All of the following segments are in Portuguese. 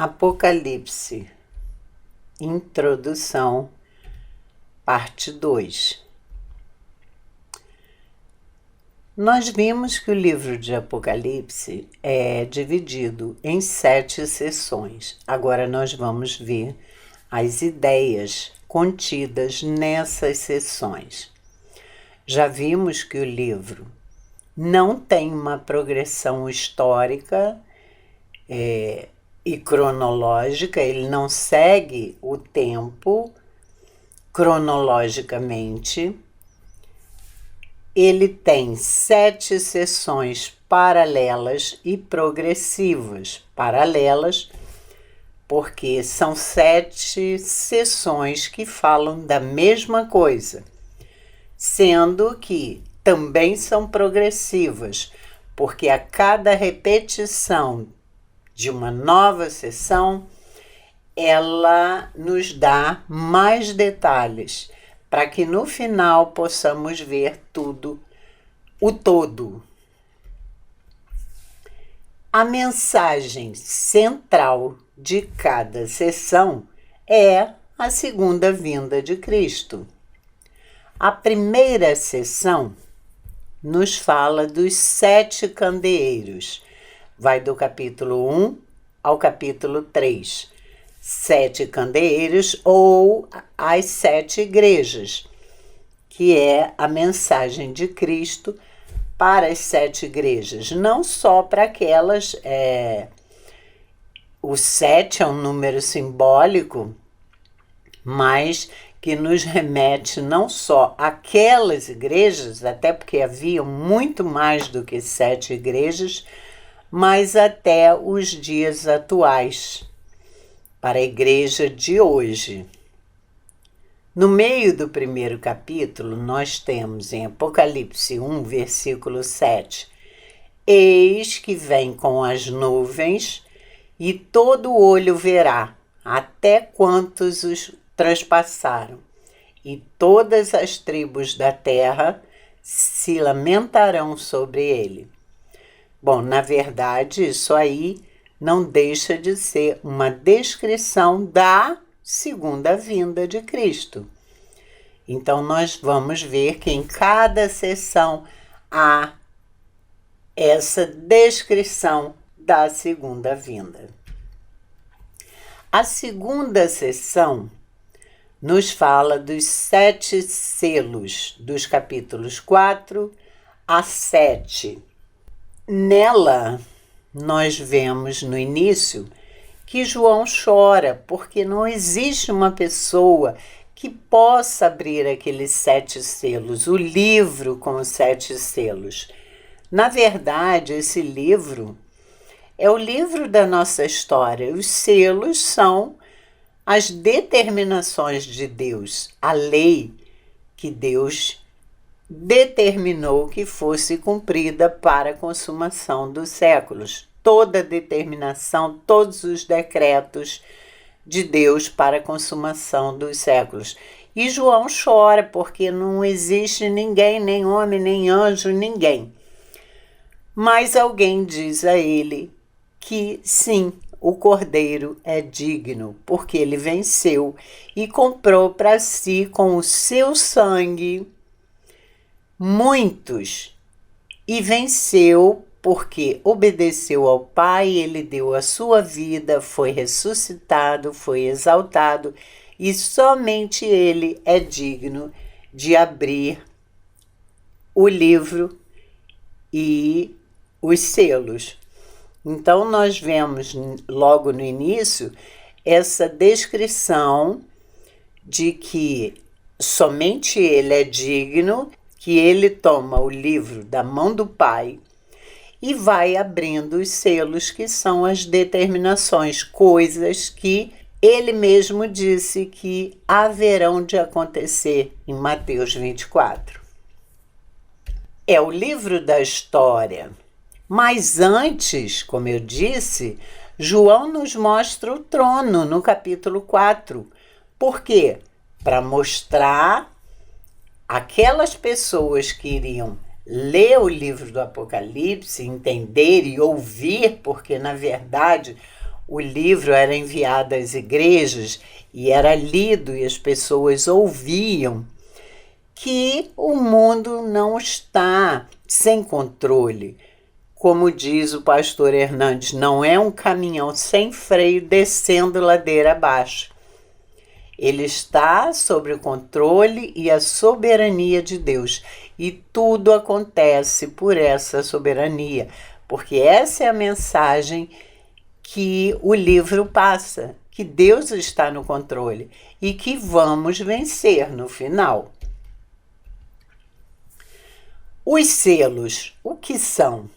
Apocalipse, Introdução, parte 2. Nós vimos que o livro de Apocalipse é dividido em 7 seções. Agora nós vamos ver as ideias contidas nessas seções. Já vimos que o livro não tem uma progressão histórica e cronológica, ele não segue o tempo cronologicamente. Ele tem 7 seções paralelas e progressivas. Paralelas porque são 7 seções que falam da mesma coisa, sendo que também são progressivas, porque a cada repetição de uma nova seção, ela nos dá mais detalhes, para que no final possamos ver tudo, o todo. A mensagem central de cada seção é a segunda vinda de Cristo. A primeira seção nos fala dos 7 candeeiros. Vai do capítulo 1 ao capítulo 3. 7 candeeiros ou as 7 igrejas, que é a mensagem de Cristo para as 7 igrejas. Não só para aquelas... O 7 é um número simbólico, mas que nos remete não só àquelas igrejas, até porque haviam muito mais do que 7 igrejas, mas até os dias atuais, para a igreja de hoje. No meio do primeiro capítulo, nós temos em Apocalipse 1, versículo 7, eis que vem com as nuvens, e todo olho verá, até quantos os transpassaram, e todas as tribos da terra se lamentarão sobre ele. Bom, na verdade, isso aí não deixa de ser uma descrição da segunda vinda de Cristo. Então, nós vamos ver que em cada seção há essa descrição da segunda vinda. A segunda seção nos fala dos 7 selos, dos capítulos 4 a 7. Nela, nós vemos no início que João chora, porque não existe uma pessoa que possa abrir aqueles 7 selos, o livro com os 7 selos. Na verdade, esse livro é o livro da nossa história. Os selos são as determinações de Deus, a lei que Deus determinou que fosse cumprida para a consumação dos séculos. Toda a determinação, todos os decretos de Deus para a consumação dos séculos. E João chora porque não existe ninguém, nem homem, nem anjo, ninguém. Mas alguém diz a ele que sim, o Cordeiro é digno, porque ele venceu e comprou para si com o seu sangue muitos, e venceu porque obedeceu ao Pai, ele deu a sua vida, foi ressuscitado, foi exaltado, e somente ele é digno de abrir o livro e os selos. Então, nós vemos logo no início essa descrição de que somente ele é digno, que ele toma o livro da mão do Pai e vai abrindo os selos, que são as determinações, coisas que ele mesmo disse que haverão de acontecer em Mateus 24. É o livro da história. Mas antes, como eu disse, João nos mostra o trono no capítulo 4. Por quê? Para mostrar aquelas pessoas que iriam ler o livro do Apocalipse, entender e ouvir, porque na verdade o livro era enviado às igrejas e era lido e as pessoas ouviam que o mundo não está sem controle. Como diz o pastor Hernandes, não é um caminhão sem freio descendo ladeira abaixo. Ele está sob o controle e a soberania de Deus. E tudo acontece por essa soberania, porque essa é a mensagem que o livro passa, que Deus está no controle e que vamos vencer no final. Os selos, o que são?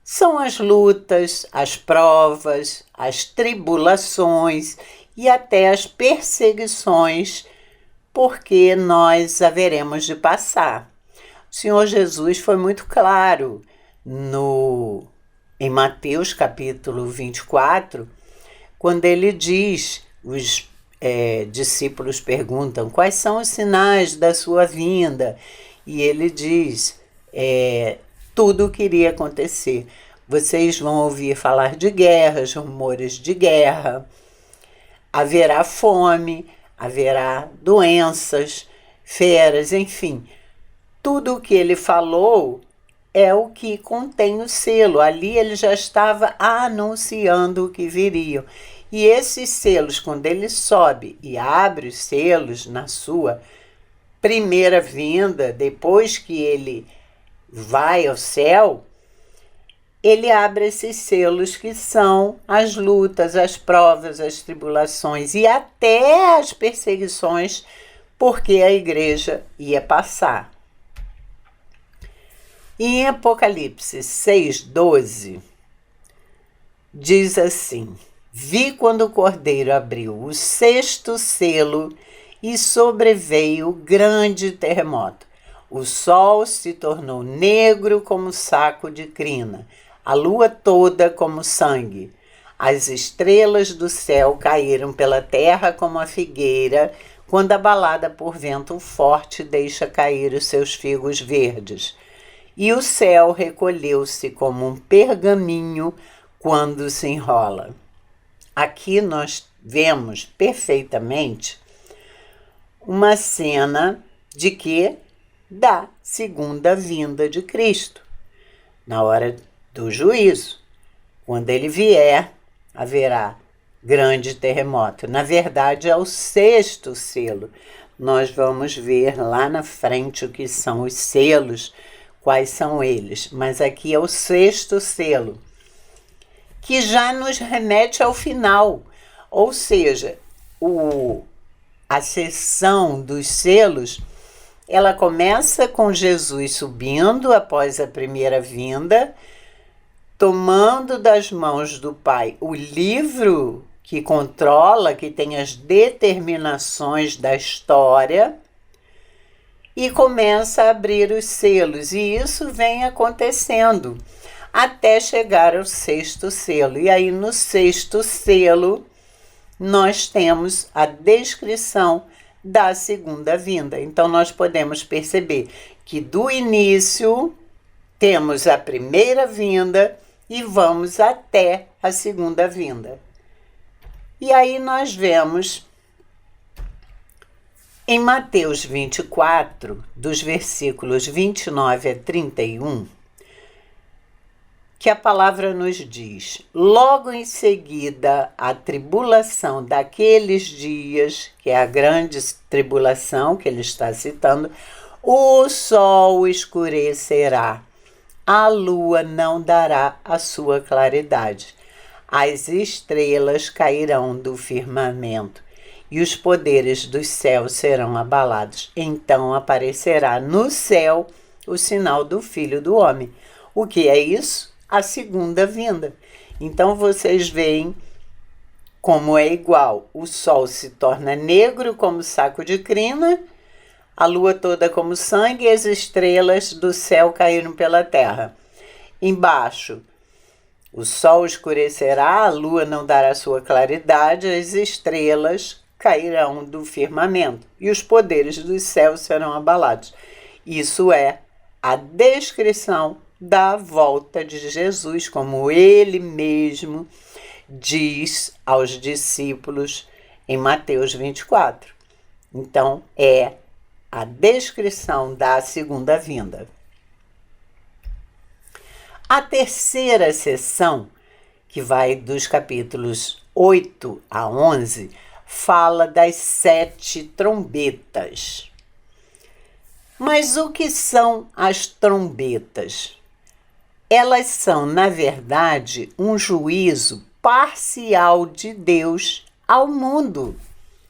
São as lutas, as provas, as tribulações e até as perseguições, porque nós haveremos de passar. O Senhor Jesus foi muito claro em Mateus capítulo 24, quando ele diz, os discípulos perguntam, quais são os sinais da sua vinda? E ele diz, tudo o que iria acontecer. Vocês vão ouvir falar de guerras, rumores de guerra, haverá fome, haverá doenças, feras, enfim. Tudo o que ele falou é o que contém o selo. Ali ele já estava anunciando o que viria. E esses selos, quando ele sobe e abre os selos na sua primeira vinda, depois que ele vai ao céu, ele abre esses selos que são as lutas, as provas, as tribulações e até as perseguições, porque a igreja ia passar. E em Apocalipse 6:12, diz assim: vi quando o Cordeiro abriu o 6º selo e sobreveio grande terremoto. O sol se tornou negro como saco de crina, a lua toda como sangue. As estrelas do céu caíram pela terra como a figueira, quando abalada por vento forte deixa cair os seus figos verdes. E o céu recolheu-se como um pergaminho quando se enrola. Aqui nós vemos perfeitamente uma cena de que? Da segunda vinda de Cristo, na hora do juízo. Quando ele vier, haverá grande terremoto. Na verdade, é o 6º selo. Nós vamos ver lá na frente o que são os selos, quais são eles. Mas aqui é o 6º selo, que já nos remete ao final. Ou seja, a sessão dos selos, ela começa com Jesus subindo após a primeira vinda, tomando das mãos do Pai o livro que controla, que tem as determinações da história, e começa a abrir os selos. E isso vem acontecendo até chegar ao 6º selo. E aí no 6º selo nós temos a descrição da segunda vinda. Então nós podemos perceber que do início temos a primeira vinda e vamos até a segunda vinda. E aí nós vemos em Mateus 24, dos versículos 29 a 31, que a palavra nos diz: logo em seguida a tribulação daqueles dias, que é a grande tribulação que ele está citando, o sol escurecerá, a lua não dará a sua claridade, as estrelas cairão do firmamento e os poderes dos céus serão abalados. Então aparecerá no céu o sinal do Filho do Homem. O que é isso? A segunda vinda. Então vocês veem como é igual. O sol se torna negro como saco de crina, a lua toda como sangue e as estrelas do céu caíram pela terra. Embaixo, o sol escurecerá, a lua não dará sua claridade, as estrelas cairão do firmamento e os poderes dos céus serão abalados. Isso é a descrição da volta de Jesus, como ele mesmo diz aos discípulos em Mateus 24. Então, é a descrição da segunda vinda. A terceira sessão, que vai dos capítulos 8 a 11, fala das 7 trombetas. Mas o que são as trombetas? Elas são, na verdade, um juízo parcial de Deus ao mundo,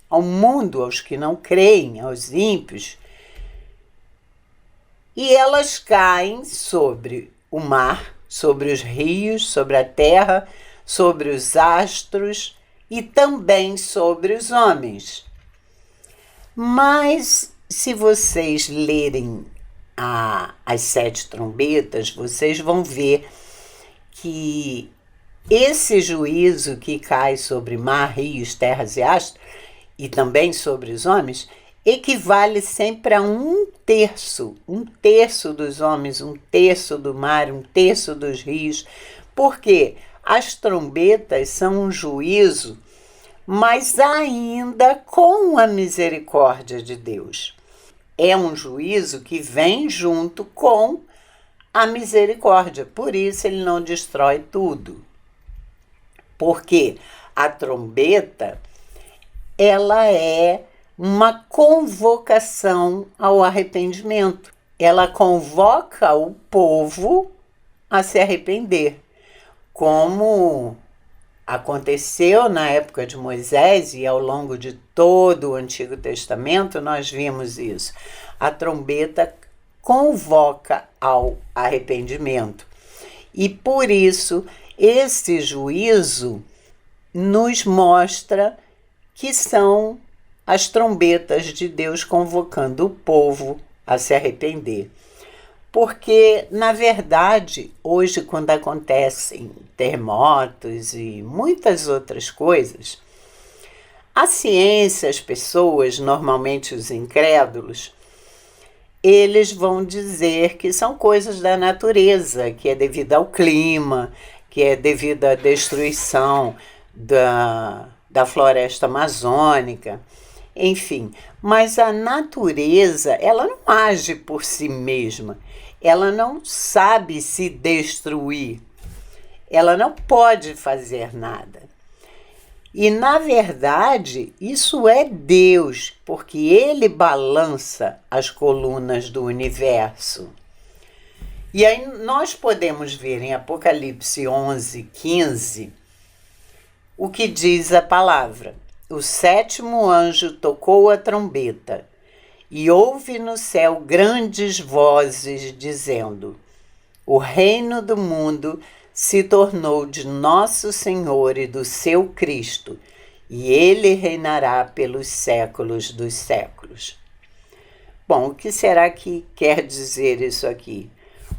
aos que não creem, aos ímpios. E elas caem sobre o mar, sobre os rios, sobre a terra, sobre os astros e também sobre os homens. Mas, se vocês lerem as 7 trombetas, vocês vão ver que esse juízo que cai sobre mar, rios, terras e astros, e também sobre os homens, equivale sempre a 1/3. 1/3 dos homens, 1/3 do mar, 1/3 dos rios. Porque as trombetas são um juízo, mas ainda com a misericórdia de Deus. É um juízo que vem junto com a misericórdia. Por isso ele não destrói tudo. Porque a trombeta, ela é uma convocação ao arrependimento. Ela convoca o povo a se arrepender, como aconteceu na época de Moisés e ao longo de todo o Antigo Testamento nós vimos isso. A trombeta convoca ao arrependimento. E por isso esse juízo nos mostra que são as trombetas de Deus convocando o povo a se arrepender. Porque, na verdade, hoje, quando acontecem terremotos e muitas outras coisas, a ciência, as pessoas, normalmente os incrédulos, eles vão dizer que são coisas da natureza, que é devido ao clima, que é devido à destruição da floresta amazônica, enfim. Mas a natureza, ela não age por si mesma, ela não sabe se destruir, ela não pode fazer nada. E, na verdade, isso é Deus, porque Ele balança as colunas do universo. E aí nós podemos ver em Apocalipse 11:15, o que diz a palavra. O 7º anjo tocou a trombeta, e houve no céu grandes vozes dizendo: o reino do mundo se tornou de nosso Senhor e do seu Cristo, e ele reinará pelos séculos dos séculos. Bom, o que será que quer dizer isso aqui?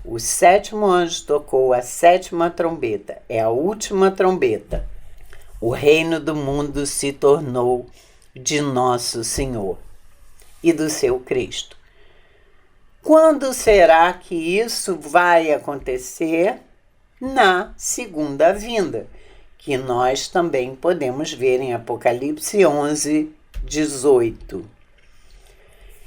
O 7º anjo tocou a 7ª trombeta, é a última trombeta. O reino do mundo se tornou de nosso Senhor e do seu Cristo. Quando será que isso vai acontecer? Na segunda vinda, que nós também podemos ver em Apocalipse 11:18.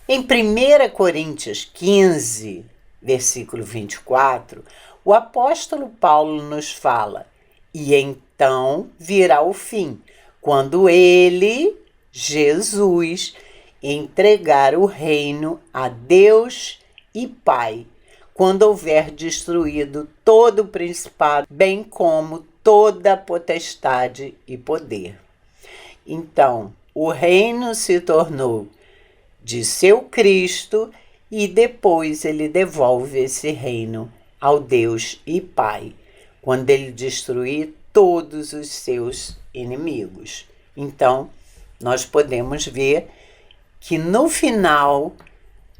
Em 1 Coríntios 15, versículo 24, o apóstolo Paulo nos fala: e então virá o fim, quando ele, Jesus, entregar o reino a Deus e Pai, quando houver destruído todo o principado, bem como toda a potestade e poder. Então, o reino se tornou de seu Cristo e depois ele devolve esse reino ao Deus e Pai, quando ele destruir todos os seus inimigos. Então, nós podemos ver que no final,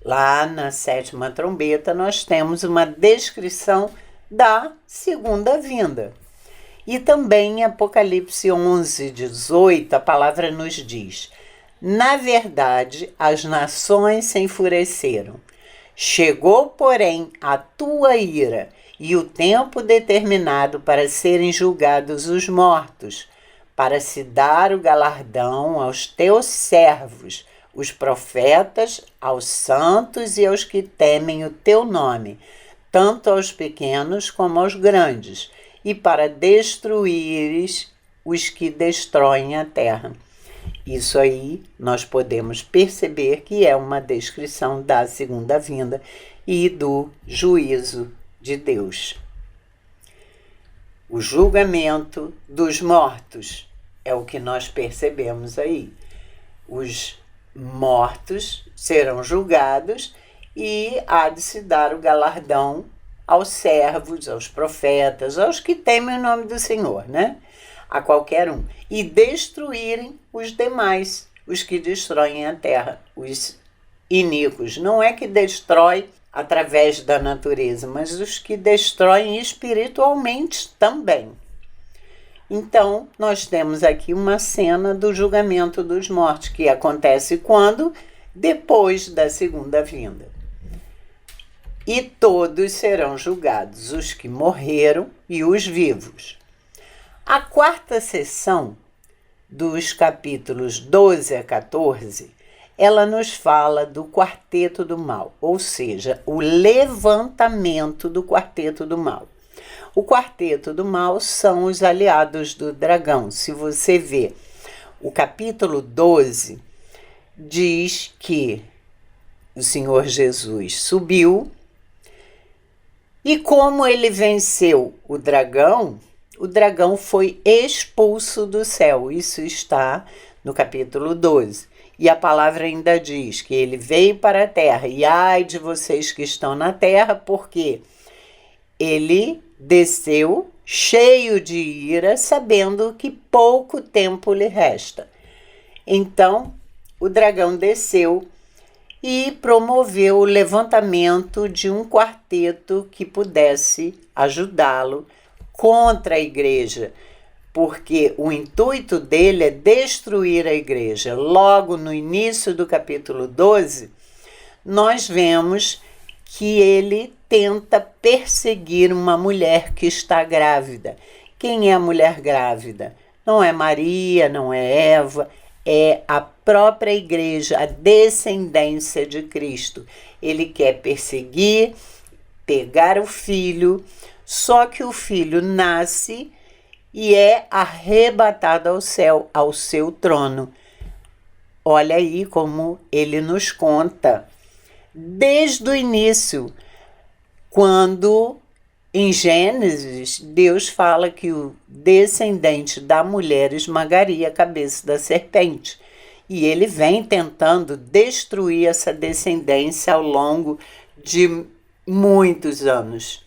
lá na 7ª trombeta, nós temos uma descrição da segunda vinda. E também em Apocalipse 11:18, a palavra nos diz: na verdade, as nações se enfureceram. Chegou, porém, a tua ira, e o tempo determinado para serem julgados os mortos, para se dar o galardão aos teus servos, os profetas, aos santos e aos que temem o teu nome, tanto aos pequenos como aos grandes, e para destruires os que destroem a terra. Isso aí nós podemos perceber que é uma descrição da segunda vinda e do juízo de Deus. O julgamento dos mortos é o que nós percebemos aí. Os mortos serão julgados e há de se dar o galardão aos servos, aos profetas, aos que temem o nome do Senhor, né? A qualquer um. E destruírem os demais, os que destroem a terra, os iníquos. Não é que destrói através da natureza, mas os que destroem espiritualmente também. Então, nós temos aqui uma cena do julgamento dos mortos, que acontece quando? Depois da segunda vinda. E todos serão julgados, os que morreram e os vivos. A quarta sessão, dos capítulos 12 a 14, ela nos fala do quarteto do mal, ou seja, o levantamento do quarteto do mal. O quarteto do mal são os aliados do dragão. Se você vê o capítulo 12, diz que o Senhor Jesus subiu e como ele venceu o dragão foi expulso do céu. Isso está no capítulo 12. E a palavra ainda diz que ele veio para a terra. E ai de vocês que estão na terra, porque ele desceu cheio de ira, sabendo que pouco tempo lhe resta. Então, o dragão desceu e promoveu o levantamento de um quarteto que pudesse ajudá-lo contra a igreja, porque o intuito dele é destruir a igreja. Logo no início do capítulo 12, nós vemos que ele tenta perseguir uma mulher que está grávida. Quem é a mulher grávida? Não é Maria, não é Eva, é a própria igreja, a descendência de Cristo. Ele quer perseguir, pegar o filho, só que o filho nasce e é arrebatado ao céu, ao seu trono. Olha aí como ele nos conta. Desde o início, quando em Gênesis, Deus fala que o descendente da mulher esmagaria a cabeça da serpente. E ele vem tentando destruir essa descendência ao longo de muitos anos.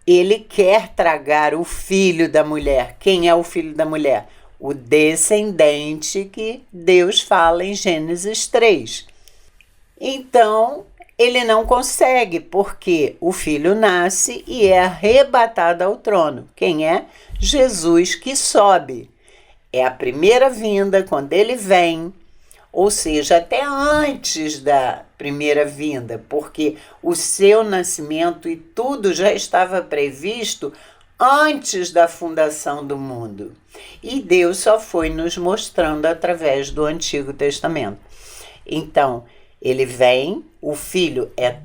Ele quer tragar o filho da mulher. Quem é o filho da mulher? O descendente que Deus fala em Gênesis 3. Então, ele não consegue, porque o filho nasce e é arrebatado ao trono. Quem é? Jesus que sobe. É a primeira vinda, quando ele vem, ou seja, até antes da primeira vinda, porque o seu nascimento e tudo já estava previsto antes da fundação do mundo. E Deus só foi nos mostrando através do Antigo Testamento. Então, ele vem, o filho é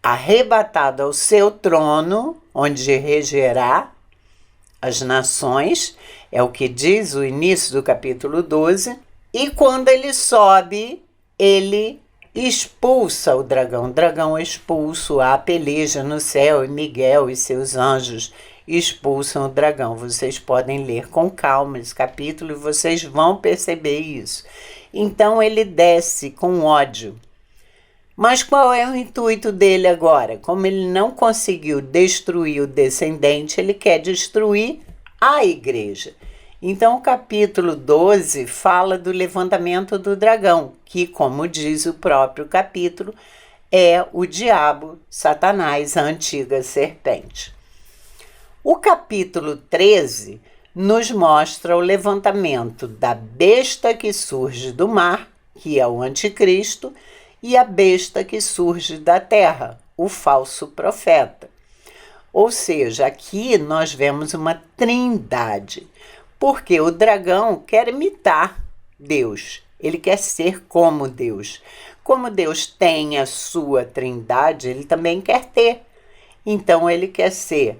arrebatado ao seu trono, onde regerá as nações, é o que diz o início do capítulo 12, e quando ele sobe, ele expulsa o dragão. O dragão é expulso, há peleja no céu, e Miguel e seus anjos expulsam o dragão. Vocês podem ler com calma esse capítulo e vocês vão perceber isso. Então ele desce com ódio. Mas qual é o intuito dele agora? Como ele não conseguiu destruir o descendente, ele quer destruir a igreja. Então o capítulo 12 fala do levantamento do dragão, que, como diz o próprio capítulo, é o diabo, Satanás, a antiga serpente. O capítulo 13 nos mostra o levantamento da besta que surge do mar, que é o anticristo, e a besta que surge da terra, o falso profeta. Ou seja, aqui nós vemos uma trindade, porque o dragão quer imitar Deus, ele quer ser como Deus. Como Deus tem a sua trindade, ele também quer ter. Então ele quer ser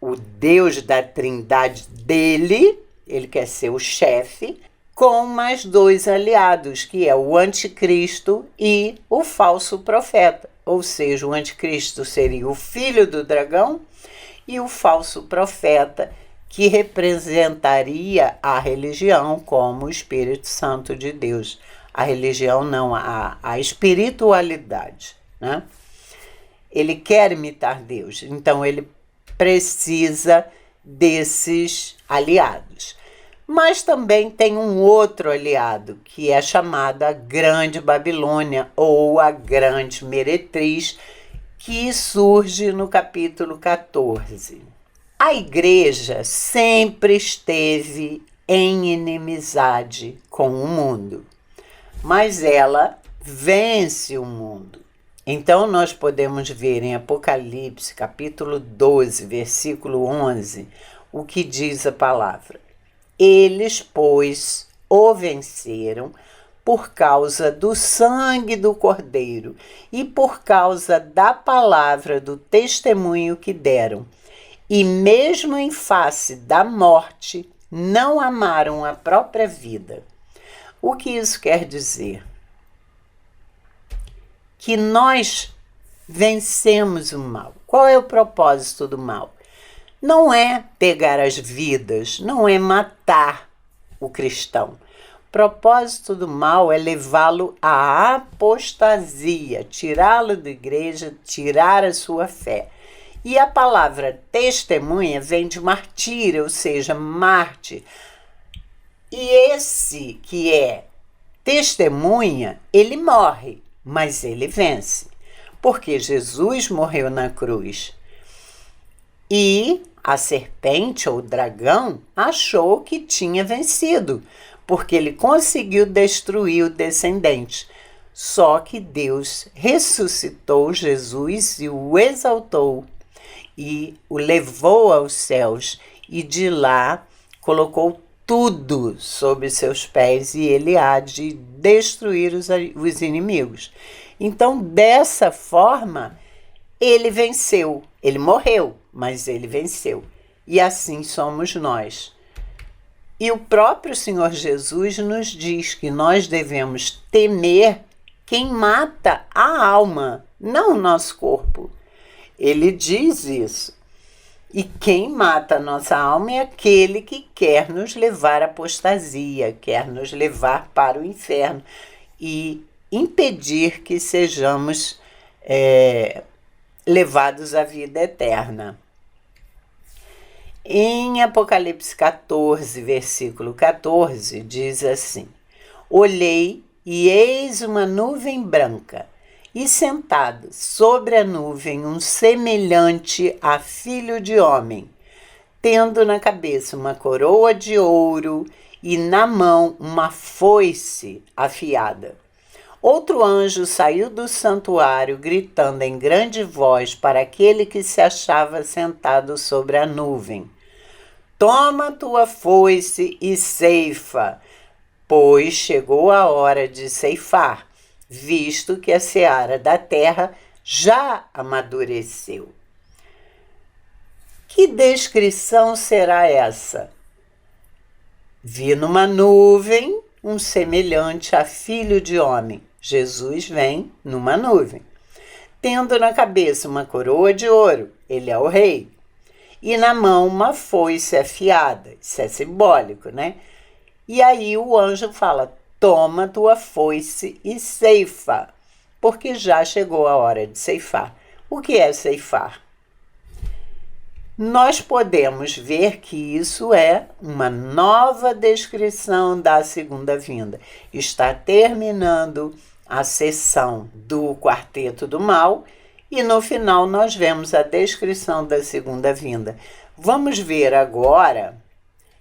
o Deus da trindade dele, ele quer ser o chefe, com mais dois aliados, que é o anticristo e o falso profeta. Ou seja, o anticristo seria o filho do dragão e o falso profeta, que representaria a religião como o Espírito Santo de Deus. A religião não, a espiritualidade, né? Ele quer imitar Deus, então ele precisa desses aliados. Mas também tem um outro aliado, que é chamado a Grande Babilônia, ou a Grande Meretriz, que surge no capítulo 14. A igreja sempre esteve em inimizade com o mundo, mas ela vence o mundo. Então nós podemos ver em Apocalipse, capítulo 12, versículo 11, o que diz a palavra. Eles, pois, o venceram por causa do sangue do Cordeiro e por causa da palavra do testemunho que deram. E mesmo em face da morte, não amaram a própria vida. O que isso quer dizer? Que nós vencemos o mal. Qual é o propósito do mal? Não é pegar as vidas, não é matar o cristão. O propósito do mal é levá-lo à apostasia, tirá-lo da igreja, tirar a sua fé. E a palavra testemunha vem de martírio, ou seja, Marte. E esse que é testemunha, ele morre, mas ele vence. Porque Jesus morreu na cruz. E a serpente, ou o dragão, achou que tinha vencido, porque ele conseguiu destruir o descendente. Só que Deus ressuscitou Jesus e o exaltou, e o levou aos céus, e de lá colocou tudo sob seus pés, e ele há de destruir os inimigos. Então, dessa forma, ele venceu. Ele morreu, mas ele venceu. E assim somos nós. E o próprio Senhor Jesus nos diz que nós devemos temer quem mata a alma, não o nosso corpo. Ele diz isso. E quem mata a nossa alma é aquele que quer nos levar à apostasia, quer nos levar para o inferno e impedir que sejamos levados à vida eterna. Em Apocalipse 14, versículo 14, diz assim: Olhei e eis uma nuvem branca, e sentado sobre a nuvem um semelhante a filho de homem, tendo na cabeça uma coroa de ouro e na mão uma foice afiada. Outro anjo saiu do santuário, gritando em grande voz para aquele que se achava sentado sobre a nuvem: Toma tua foice e ceifa, pois chegou a hora de ceifar, visto que a seara da terra já amadureceu. Que descrição será essa? Vi numa nuvem um semelhante a filho de homem. Jesus vem numa nuvem, tendo na cabeça uma coroa de ouro, ele é o rei, e na mão uma foice afiada. Isso é simbólico, né? E aí o anjo fala: toma tua foice e ceifa, porque já chegou a hora de ceifar. O que é ceifar? Nós podemos ver que isso é uma nova descrição da segunda vinda. Está terminando a sessão do Quarteto do Mal e no final nós vemos a descrição da segunda vinda. Vamos ver agora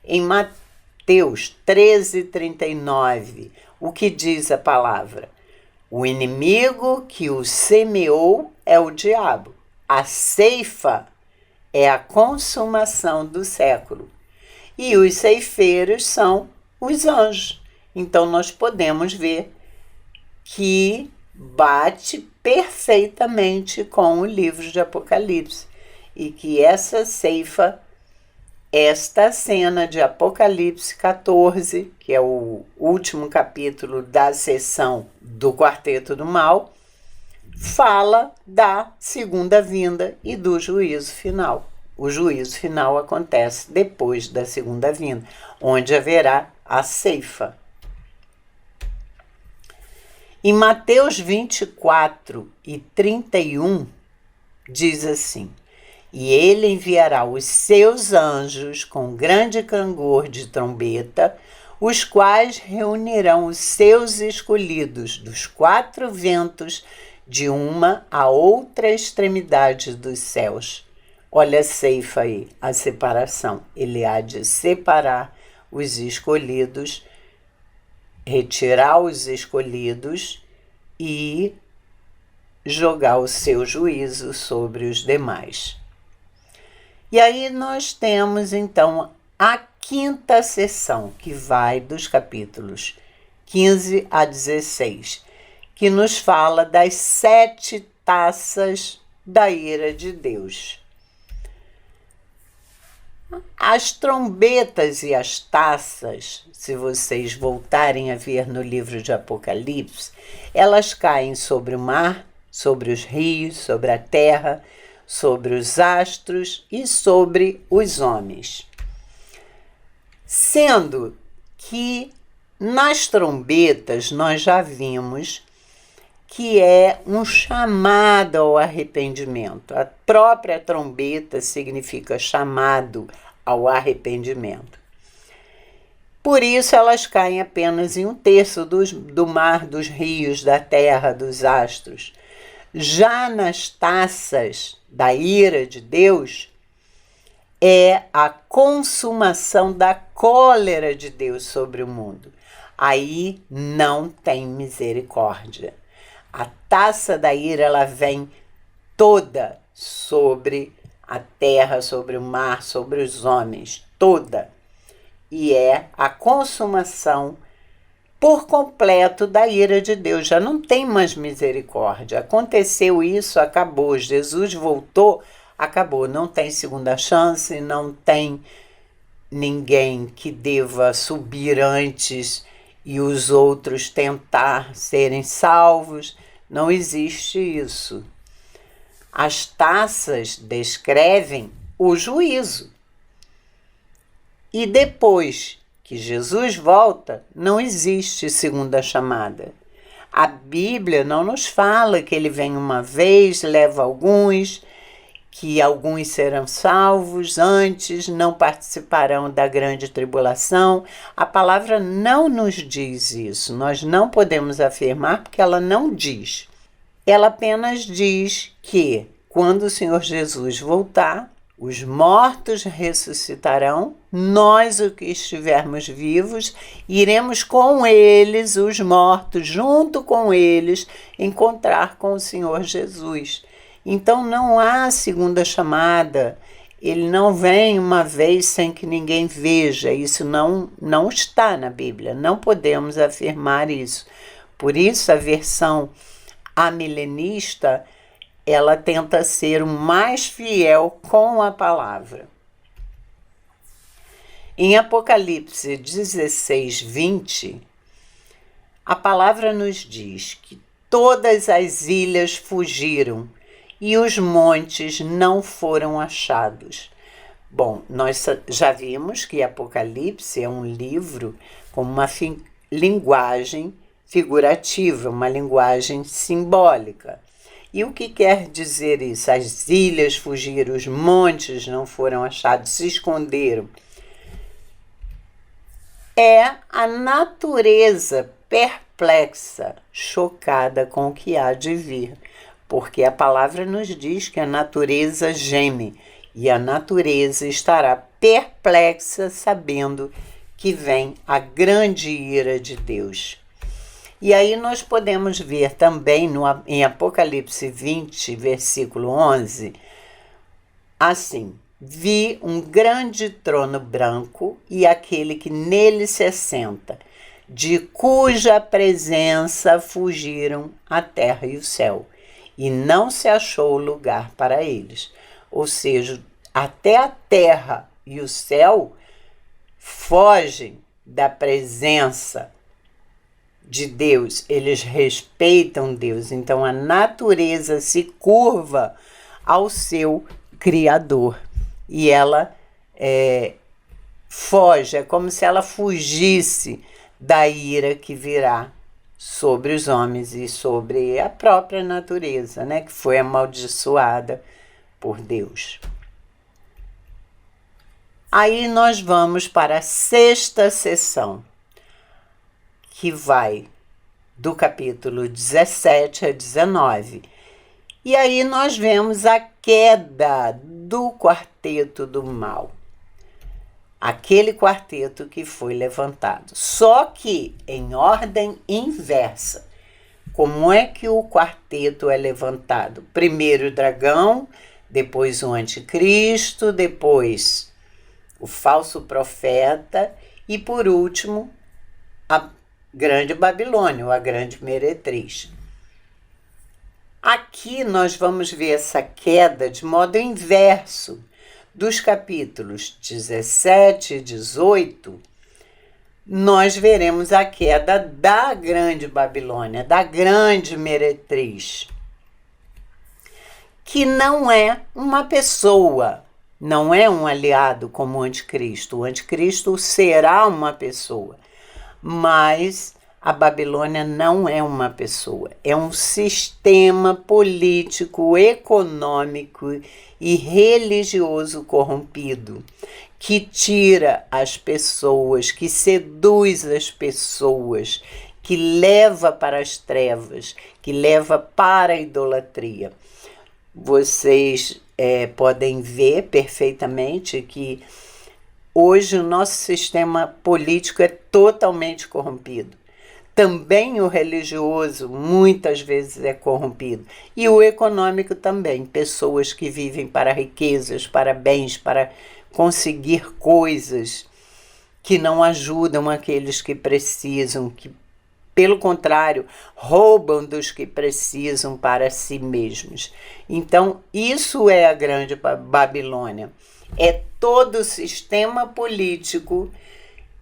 em Mateus 13:39 o que diz a palavra. O inimigo que o semeou é o diabo. A ceifa é a consumação do século. E os ceifeiros são os anjos. Então, nós podemos ver que bate perfeitamente com o livro de Apocalipse. E que essa ceifa, esta cena de Apocalipse 14, que é o último capítulo da sessão do Quarteto do Mal, fala da segunda vinda e do juízo final. O juízo final acontece depois da segunda vinda, onde haverá a ceifa. Em Mateus 24 e 31, diz assim: e ele enviará os seus anjos com grande clangor de trombeta, os quais reunirão os seus escolhidos dos quatro ventos, de uma a outra extremidade dos céus. Olha a ceifa aí, a separação. Ele há de separar os escolhidos, retirar os escolhidos e jogar o seu juízo sobre os demais. E aí nós temos, então, a quinta sessão, que vai dos capítulos 15 a 16, que nos fala das 7 taças da ira de Deus. As trombetas e as taças, se vocês voltarem a ver no livro de Apocalipse, elas caem sobre o mar, sobre os rios, sobre a terra, sobre os astros e sobre os homens. Sendo que nas trombetas nós já vimos que é um chamado ao arrependimento. A própria trombeta significa chamado ao arrependimento. Por isso elas caem apenas em 1/3 do mar, dos rios, da terra, dos astros. Já nas taças da ira de Deus, é a consumação da cólera de Deus sobre o mundo. Aí não tem misericórdia. A taça da ira, ela vem toda sobre a terra, sobre o mar, sobre os homens, toda. E é a consumação por completo da ira de Deus. Já não tem mais misericórdia. Aconteceu isso, acabou. Jesus voltou, acabou. Não tem segunda chance, não tem ninguém que deva subir antes e os outros tentar serem salvos. Não existe isso. As taças descrevem o juízo. E depois que Jesus volta, não existe segunda chamada. A Bíblia não nos fala que ele vem uma vez, leva alguns, que alguns serão salvos antes, não participarão da grande tribulação. A palavra não nos diz isso. Nós não podemos afirmar porque ela não diz. Ela apenas diz que quando o Senhor Jesus voltar, os mortos ressuscitarão, nós, os que estivermos vivos, iremos com eles, os mortos, junto com eles, encontrar com o Senhor Jesus. Então não há segunda chamada, ele não vem uma vez sem que ninguém veja, isso não está na Bíblia, não podemos afirmar isso. Por isso a versão amilenista, ela tenta ser o mais fiel com a palavra. Em Apocalipse 16, 20, a palavra nos diz que todas as ilhas fugiram e os montes não foram achados. Bom, nós já vimos que Apocalipse é um livro com uma linguagem figurativa, uma linguagem simbólica. E o que quer dizer isso? As ilhas fugiram, os montes não foram achados, se esconderam. É a natureza perplexa, chocada com o que há de vir. Porque a palavra nos diz que a natureza geme e a natureza estará perplexa sabendo que vem a grande ira de Deus. E aí nós podemos ver também em Apocalipse 20, versículo 11, assim: vi um grande trono branco e aquele que nele se assenta, de cuja presença fugiram a terra e o céu, e não se achou lugar para eles. Ou seja, até a terra e o céu fogem da presença de Deus, eles respeitam Deus, então a natureza se curva ao seu Criador e ela foge, é como se ela fugisse da ira que virá sobre os homens e sobre a própria natureza, né, que foi amaldiçoada por Deus. Aí nós vamos para a sexta sessão, que vai do capítulo 17 a 19. E aí nós vemos a queda do quarteto do mal. Aquele quarteto que foi levantado. Só que em ordem inversa. Como é que o quarteto é levantado? Primeiro o dragão, depois o anticristo, depois o falso profeta e por último a grande Babilônia, ou a grande meretriz. Aqui nós vamos ver essa queda de modo inverso. Dos capítulos 17 e 18, nós veremos a queda da grande Babilônia, da grande meretriz, que não é uma pessoa, não é um aliado como o anticristo. O anticristo será uma pessoa, mas a Babilônia não é uma pessoa, é um sistema político, econômico e religioso corrompido, que tira as pessoas, que seduz as pessoas, que leva para as trevas, que leva para a idolatria. Vocês podem ver perfeitamente que hoje o nosso sistema político é totalmente corrompido. Também o religioso muitas vezes é corrompido. E o econômico também. Pessoas que vivem para riquezas, para bens, para conseguir coisas que não ajudam aqueles que precisam, que, pelo contrário, roubam dos que precisam para si mesmos. Então, isso é a grande Babilônia. É todo o sistema político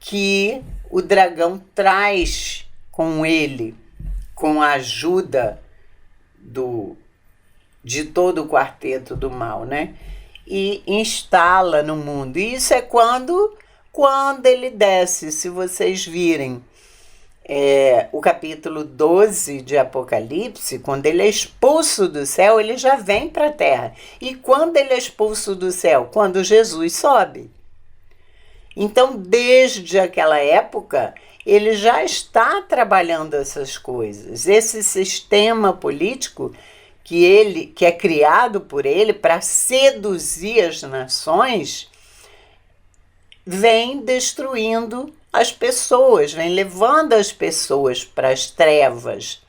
que o dragão traz com ele, com a ajuda de todo o quarteto do mal, né? E instala no mundo. E isso é quando ele desce. Se vocês virem o capítulo 12 de Apocalipse, quando ele é expulso do céu, ele já vem para a terra. E quando ele é expulso do céu? Quando Jesus sobe. Então, desde aquela época, ele já está trabalhando essas coisas. Esse sistema político que é criado por ele para seduzir as nações, vem destruindo as pessoas, vem levando as pessoas para as trevas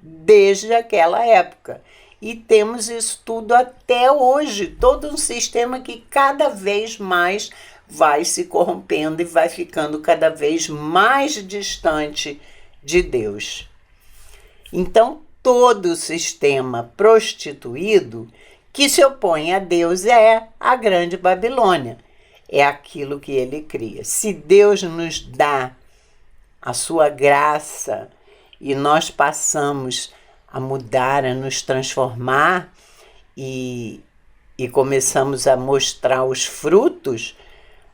desde aquela época. E temos isso tudo até hoje, todo um sistema que cada vez mais vai se corrompendo e vai ficando cada vez mais distante de Deus. Então, todo sistema prostituído que se opõe a Deus é a grande Babilônia. É aquilo que ele cria. Se Deus nos dá a sua graça e nós passamos a mudar, a nos transformar e começamos a mostrar os frutos,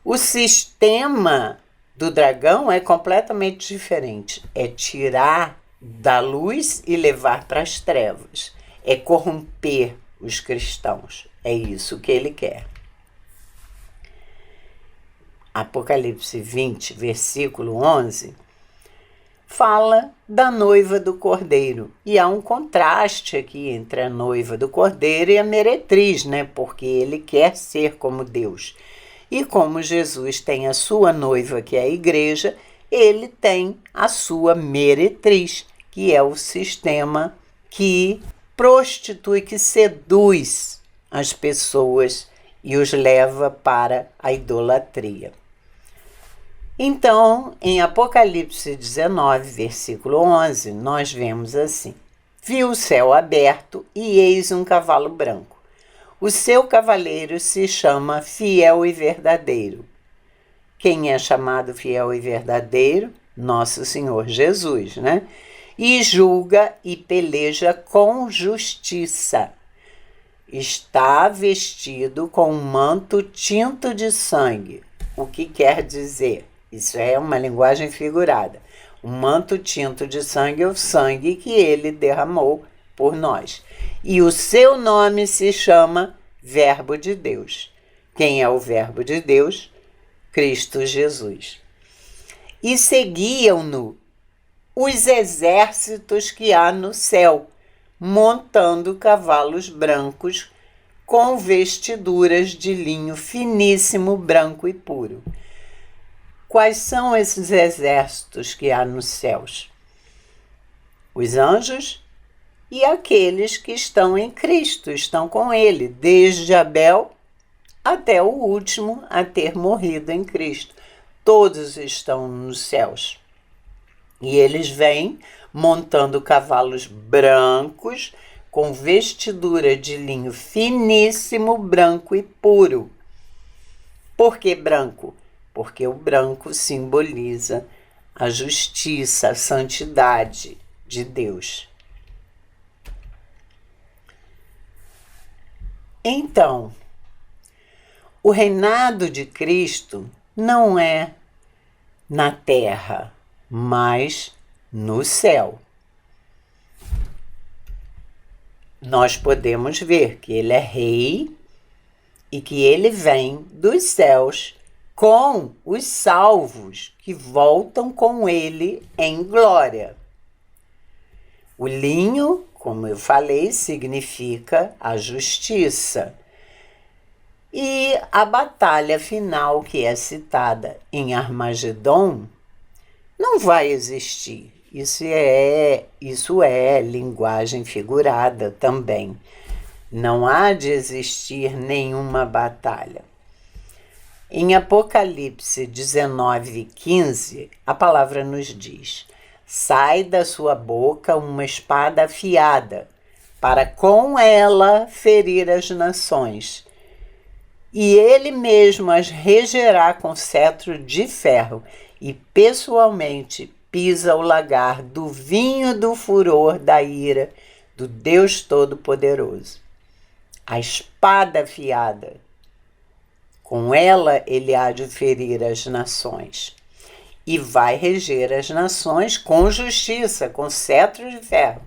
o sistema do dragão é completamente diferente. É tirar da luz e levar para as trevas. É corromper os cristãos. É isso que ele quer. Apocalipse 20, versículo 11, fala da noiva do Cordeiro. E há um contraste aqui entre a noiva do Cordeiro e a meretriz, né? Porque ele quer ser como Deus. E como Jesus tem a sua noiva, que é a igreja, ele tem a sua meretriz, que é o sistema que prostitui, que seduz as pessoas e os leva para a idolatria. Então, em Apocalipse 19, versículo 11, nós vemos assim: vi o céu aberto e eis um cavalo branco. O seu cavaleiro se chama Fiel e Verdadeiro. Quem é chamado fiel e verdadeiro? Nosso Senhor Jesus, né? E julga e peleja com justiça. Está vestido com um manto tinto de sangue. O que quer dizer? Isso é uma linguagem figurada. O manto tinto de sangue é o sangue que ele derramou por nós. E o seu nome se chama Verbo de Deus. Quem é o Verbo de Deus? Cristo Jesus. E seguiam-no os exércitos que há no céu, montando cavalos brancos com vestiduras de linho finíssimo, branco e puro. Quais são esses exércitos que há nos céus? Os anjos e aqueles que estão em Cristo, estão com ele, desde Abel até o último a ter morrido em Cristo. Todos estão nos céus. E eles vêm montando cavalos brancos com vestidura de linho finíssimo, branco e puro. Por que branco? Porque o branco simboliza a justiça, a santidade de Deus. Então, o reinado de Cristo não é na terra, mas no céu. Nós podemos ver que ele é rei e que ele vem dos céus com os salvos que voltam com ele em glória. O linho, como eu falei, significa a justiça. E a batalha final, que é citada em Armagedon, não vai existir. Isso é linguagem figurada também. Não há de existir nenhuma batalha. Em Apocalipse 19:15, a palavra nos diz: sai da sua boca uma espada afiada, para com ela ferir as nações. E ele mesmo as regerá com cetro de ferro, e pessoalmente pisa o lagar do vinho do furor da ira do Deus Todo-Poderoso. A espada afiada, com ela ele há de ferir as nações. E vai reger as nações com justiça, com cetro de ferro.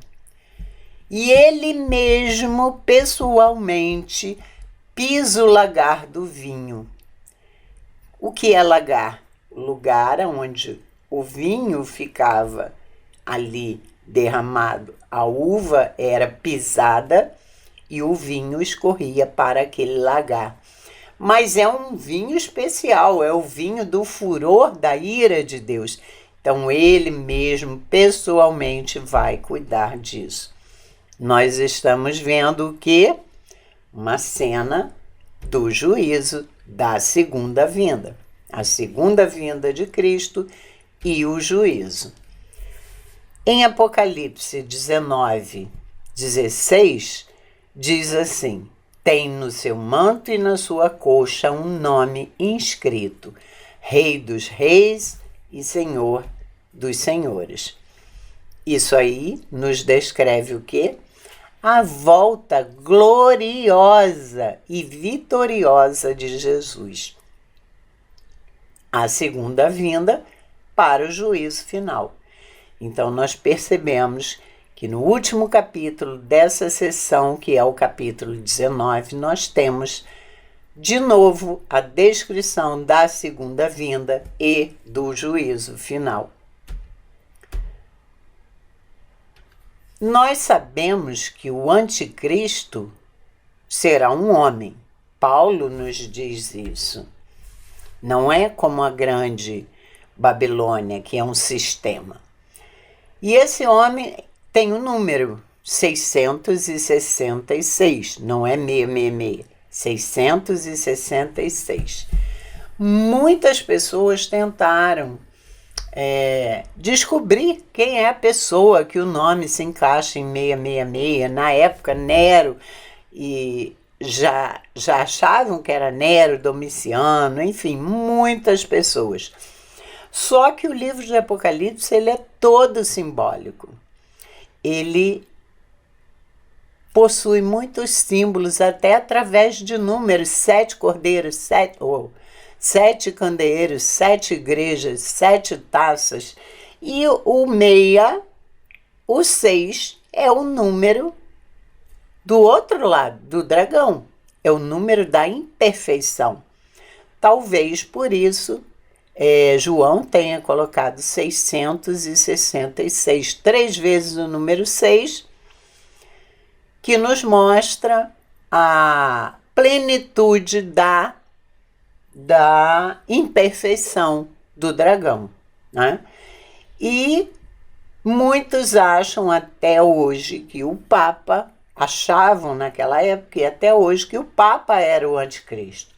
E ele mesmo, pessoalmente, pisa o lagar do vinho. O que é lagar? O lugar onde o vinho ficava ali derramado. A uva era pisada e o vinho escorria para aquele lagar. Mas é um vinho especial, é o vinho do furor da ira de Deus. Então ele mesmo pessoalmente vai cuidar disso. Nós estamos vendo o quê? Uma cena do juízo da segunda vinda. A segunda vinda de Cristo e o juízo. Em Apocalipse 19:16, diz assim: tem no seu manto e na sua coxa um nome inscrito: Rei dos Reis e Senhor dos Senhores. Isso aí nos descreve o quê? A volta gloriosa e vitoriosa de Jesus. A segunda vinda para o juízo final. Então nós percebemos que no último capítulo dessa sessão, que é o capítulo 19, nós temos de novo a descrição da segunda vinda e do juízo final. Nós sabemos que o anticristo será um homem. Paulo nos diz isso. Não é como a grande Babilônia, que é um sistema. E esse homem tem o número 666, não é 666, 666. Muitas pessoas tentaram descobrir quem é a pessoa que o nome se encaixa em 666. Na época, Nero, e já achavam que era Nero, Domiciano, enfim, muitas pessoas. Só que o livro de Apocalipse, ele é todo simbólico. Ele possui muitos símbolos, até através de números: 7 cordeiros, 7 candeeiros, 7 igrejas, 7 taças. E o 6, o 6, é o número do outro lado, do dragão. É o número da imperfeição. Talvez por isso João tenha colocado 666, 3 vezes o número 6, que nos mostra a plenitude da imperfeição do dragão, né? E muitos acham até hoje que o Papa, achavam naquela época e até hoje, que o Papa era o anticristo.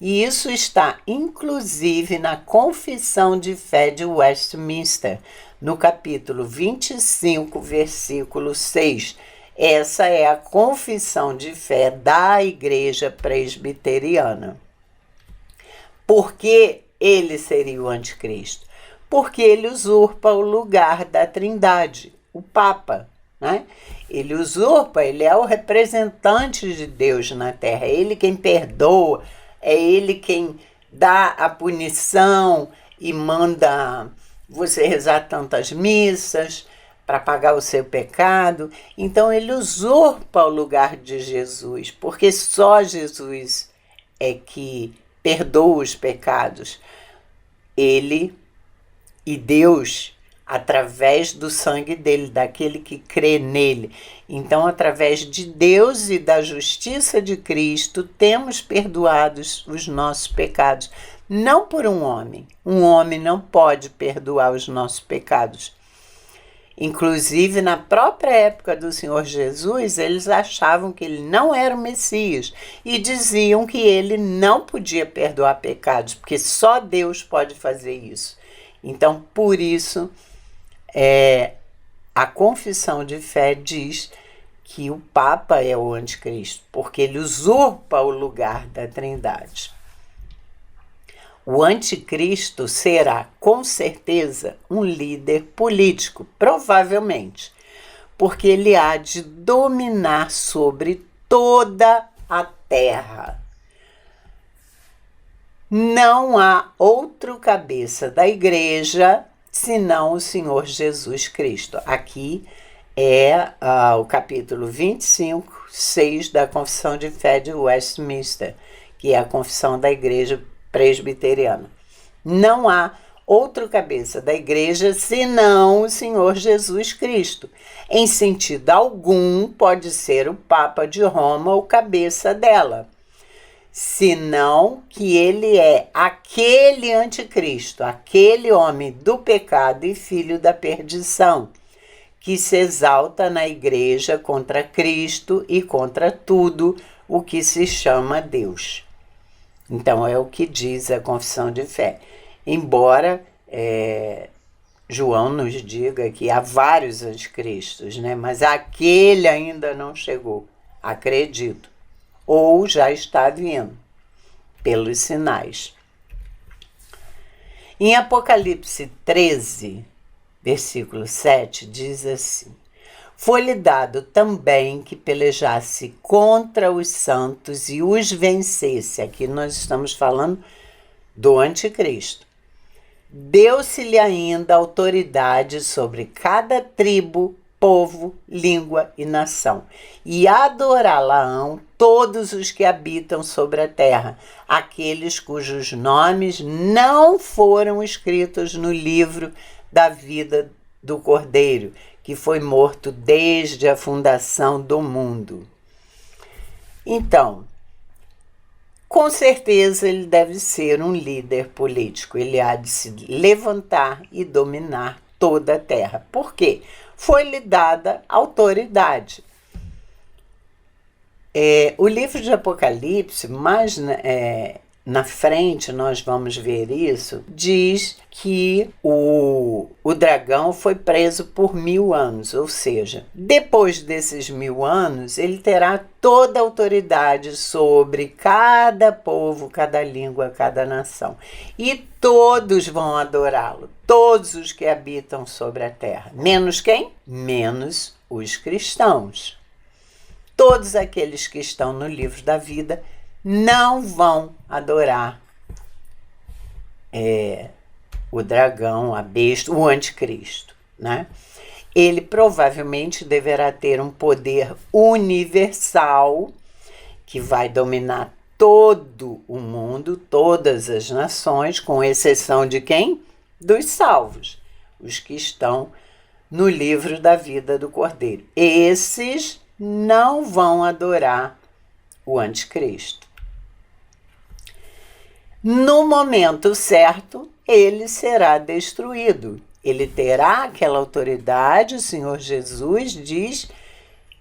E isso está inclusive na Confissão de Fé de Westminster, no capítulo 25, versículo 6. Essa é a confissão de fé da Igreja Presbiteriana. Por que ele seria o anticristo? Porque ele usurpa o lugar da Trindade, o Papa, né? Ele usurpa, ele é o representante de Deus na Terra, é ele quem perdoa, é ele quem dá a punição e manda você rezar tantas missas para pagar o seu pecado. Então ele usurpa o lugar de Jesus, porque só Jesus é que perdoa os pecados. Ele e Deus, através do sangue dele, daquele que crê nele. Então, através de Deus e da justiça de Cristo, temos perdoados os nossos pecados. Não por um homem. Um homem não pode perdoar os nossos pecados. Inclusive, na própria época do Senhor Jesus, eles achavam que ele não era o Messias e diziam que ele não podia perdoar pecados, porque só Deus pode fazer isso. Então, por isso, a confissão de fé diz que o Papa é o anticristo, porque ele usurpa o lugar da Trindade. O anticristo será, com certeza, um líder político, provavelmente, porque ele há de dominar sobre toda a terra. Não há outro cabeça da igreja senão o Senhor Jesus Cristo. Aqui é o capítulo 25, 6 da Confissão de Fé de Westminster, que é a confissão da igreja presbiteriana. Não há outro cabeça da igreja senão o Senhor Jesus Cristo. Em sentido algum, pode ser o Papa de Roma o cabeça dela, senão que ele é aquele anticristo, aquele homem do pecado e filho da perdição, que se exalta na igreja contra Cristo e contra tudo o que se chama Deus. Então, é o que diz a confissão de fé. Embora João nos diga que há vários anticristos, né? Mas aquele ainda não chegou, acredito. Ou já está vindo, pelos sinais. Em Apocalipse 13, versículo 7, diz assim: foi-lhe dado também que pelejasse contra os santos e os vencesse. Aqui nós estamos falando do anticristo. Deu-se-lhe ainda autoridade sobre cada tribo, povo, língua e nação, e adorá-la-ão todos os que habitam sobre a terra, aqueles cujos nomes não foram escritos no livro da vida do Cordeiro, que foi morto desde a fundação do mundo. Então, com certeza ele deve ser um líder político. Ele há de se levantar e dominar toda a terra. Por quê? Foi-lhe dada autoridade. O livro de Apocalipse, mais na frente nós vamos ver isso, diz que o dragão foi preso por 1000 anos, ou seja, depois desses 1000 anos, ele terá toda a autoridade sobre cada povo, cada língua, cada nação. E todos vão adorá-lo, todos os que habitam sobre a terra. Menos quem? Menos os cristãos. Todos aqueles que estão no livro da vida não vão adorar o dragão, a besta, o anticristo, né? Ele provavelmente deverá ter um poder universal que vai dominar todo o mundo, todas as nações, com exceção de quem? Dos salvos, os que estão no livro da vida do Cordeiro. Esses não vão adorar o anticristo. No momento certo, ele será destruído. Ele terá aquela autoridade. O Senhor Jesus diz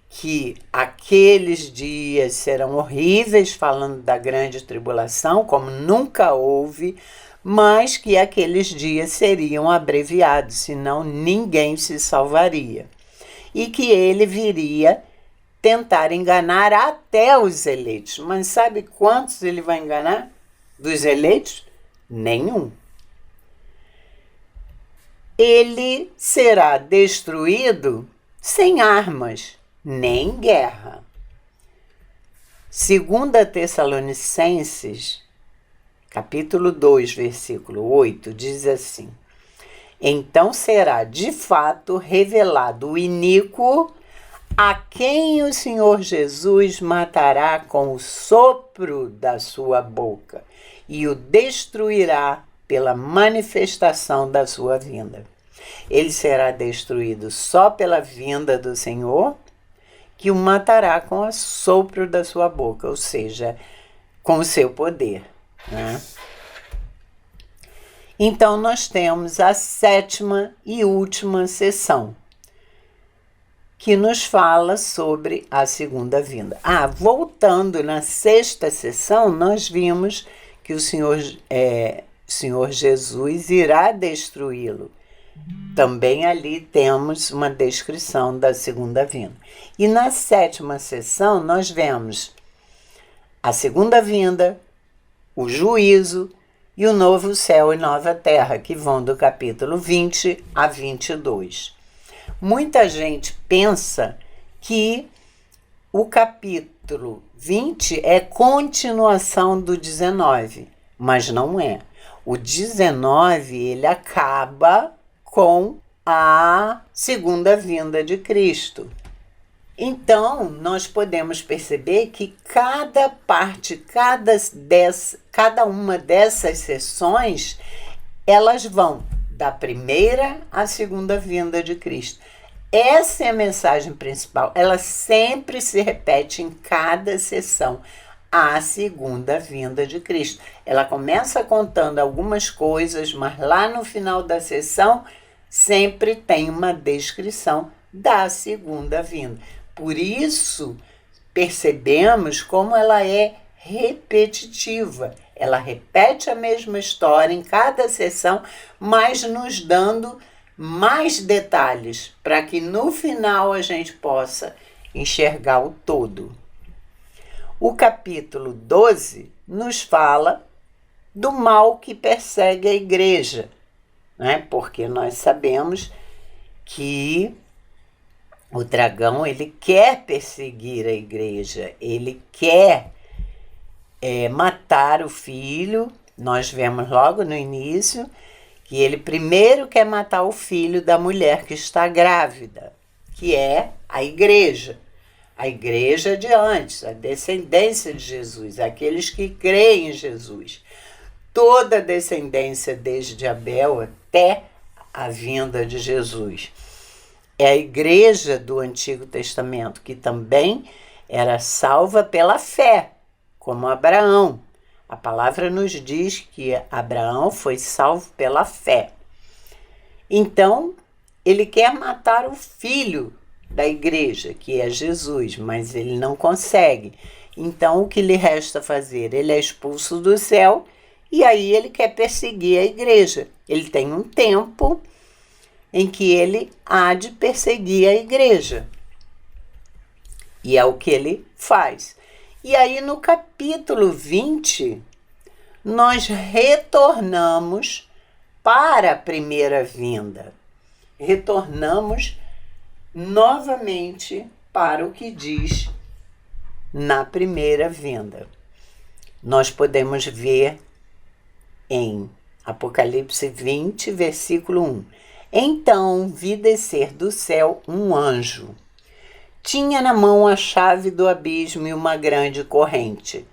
que aqueles dias serão horríveis, falando da grande tribulação, como nunca houve, mas que aqueles dias seriam abreviados, senão ninguém se salvaria. E que ele viria tentar enganar até os eleitos. Mas sabe quantos ele vai enganar dos eleitos? Nenhum. Ele será destruído sem armas, nem guerra. 2 Tessalonicenses, capítulo 2, versículo 8, diz assim: então será de fato revelado o iníquo, a quem o Senhor Jesus matará com o sopro da sua boca e o destruirá pela manifestação da sua vinda. Ele será destruído só pela vinda do Senhor, que o matará com o sopro da sua boca, ou seja, com o seu poder, né? Então nós temos a 7ª e última sessão, que nos fala sobre a segunda vinda. Voltando na 6ª sessão, nós vimos que o Senhor Jesus irá destruí-lo. Também ali temos uma descrição da segunda vinda. E na 7ª sessão nós vemos a segunda vinda, o juízo e o novo céu e nova terra, que vão do capítulo 20 a 22. Muita gente pensa que o capítulo 20 é continuação do 19, mas não é. O 19, ele acaba com a segunda vinda de Cristo. Então, nós podemos perceber que cada uma dessas sessões, elas vão da primeira à segunda vinda de Cristo. Essa é a mensagem principal. Ela sempre se repete em cada sessão. A segunda vinda de Cristo. Ela começa contando algumas coisas, mas lá no final da sessão sempre tem uma descrição da segunda vinda. Por isso, percebemos como ela é repetitiva. Ela repete a mesma história em cada sessão, mas nos dando mais detalhes, para que no final a gente possa enxergar o todo. O capítulo 12 nos fala do mal que persegue a igreja, né? Porque nós sabemos que o dragão, ele quer perseguir a igreja, ele quer matar o filho. Nós vemos logo no início que ele primeiro quer matar o filho da mulher que está grávida, que é a igreja de antes, a descendência de Jesus, aqueles que creem em Jesus. Toda a descendência desde Abel até a vinda de Jesus. É a igreja do Antigo Testamento, que também era salva pela fé, como Abraão. A palavra nos diz que Abraão foi salvo pela fé. Então, ele quer matar o filho da igreja, que é Jesus, mas ele não consegue. Então, o que lhe resta fazer? Ele é expulso do céu e aí ele quer perseguir a igreja. Ele tem um tempo em que ele há de perseguir a igreja. E é o que ele faz. E aí, no capítulo 20, nós retornamos para a primeira vinda. Retornamos novamente para o que diz na primeira vinda. Nós podemos ver em Apocalipse 20, versículo 1. Então vi descer do céu um anjo. Tinha na mão a chave do abismo e uma grande corrente.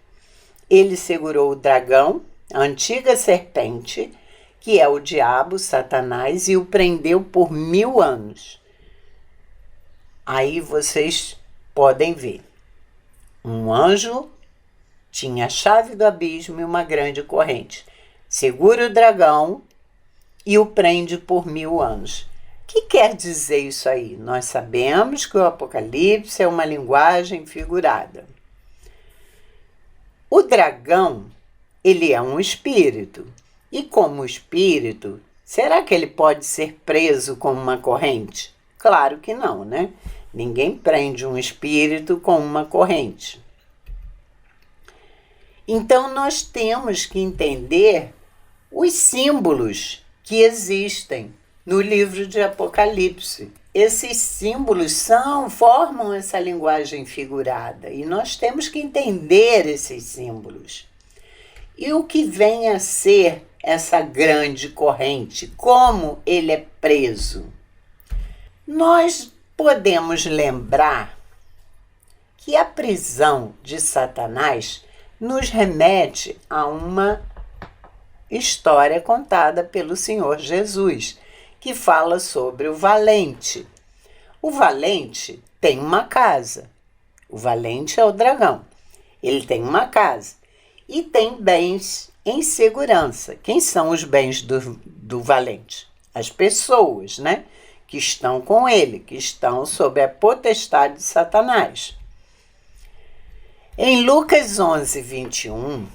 Ele segurou o dragão, a antiga serpente, que é o diabo, Satanás, e o prendeu por 1000 anos. Aí vocês podem ver. Um anjo tinha a chave do abismo e uma grande corrente. Segura o dragão e o prende por 1000 anos. O que quer dizer isso aí? Nós sabemos que o Apocalipse é uma linguagem figurada. O dragão, ele é um espírito. E como espírito, será que ele pode ser preso com uma corrente? Claro que não, né? Ninguém prende um espírito com uma corrente. Então, nós temos que entender os símbolos que existem no livro de Apocalipse. Esses símbolos formam essa linguagem figurada e nós temos que entender esses símbolos. E o que vem a ser essa grande corrente? Como ele é preso? Nós podemos lembrar que a prisão de Satanás nos remete a uma história contada pelo Senhor Jesus, que fala sobre o valente. O valente tem uma casa. O valente é o dragão. Ele tem uma casa e tem bens em segurança. Quem são os bens do valente? As pessoas, né? Que estão com ele, que estão sob a potestade de Satanás. Em Lucas 11, 21,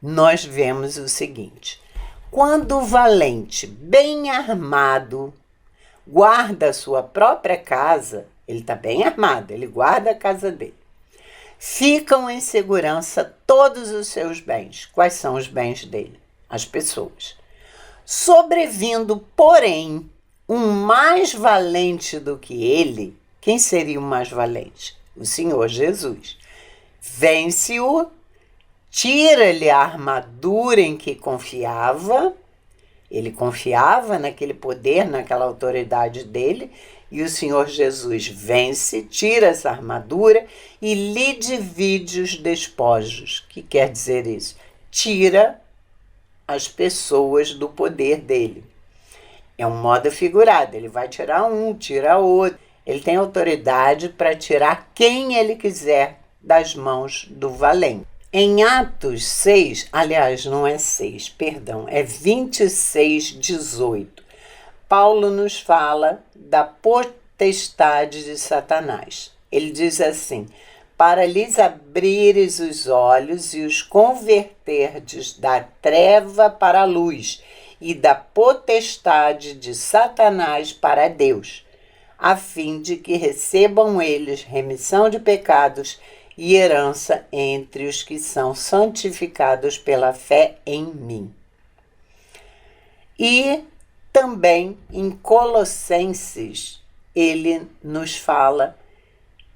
nós vemos o seguinte: quando o valente, bem armado, guarda a sua própria casa, ele está bem armado, ele guarda a casa dele, ficam em segurança todos os seus bens. Quais são os bens dele? As pessoas. Sobrevindo, porém, um mais valente do que ele, quem seria o mais valente? O Senhor Jesus. Vence-o, tira-lhe a armadura em que confiava. Ele confiava naquele poder, naquela autoridade dele, e o Senhor Jesus vence, tira essa armadura e lhe divide os despojos. O que quer dizer isso? Tira as pessoas do poder dele. É um modo figurado, ele vai tirar um, tira outro. Ele tem autoridade para tirar quem ele quiser das mãos do valente. Em Atos 6, aliás, não é 6, perdão, é 26, 18. Paulo nos fala da potestade de Satanás. Ele diz assim: para lhes abrires os olhos e os converterdes da treva para a luz e da potestade de Satanás para Deus, a fim de que recebam eles remissão de pecados e herança entre os que são santificados pela fé em mim. E também em Colossenses, ele nos fala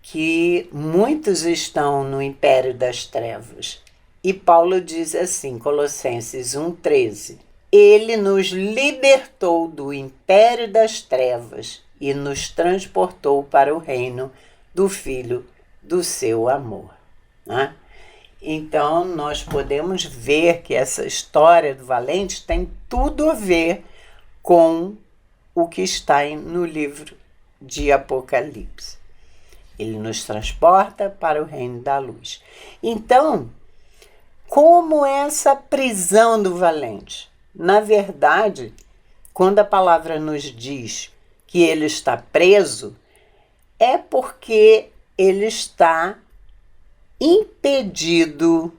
que muitos estão no império das trevas. E Paulo diz assim, Colossenses 1,13, ele nos libertou do império das trevas e nos transportou para o reino do Filho do seu amor. Né? Então, nós podemos ver que essa história do valente tem tudo a ver com o que está no livro de Apocalipse. Ele nos transporta para o reino da luz. Então, como é essa prisão do valente? Na verdade, quando a palavra nos diz que ele está preso, é porque ele está impedido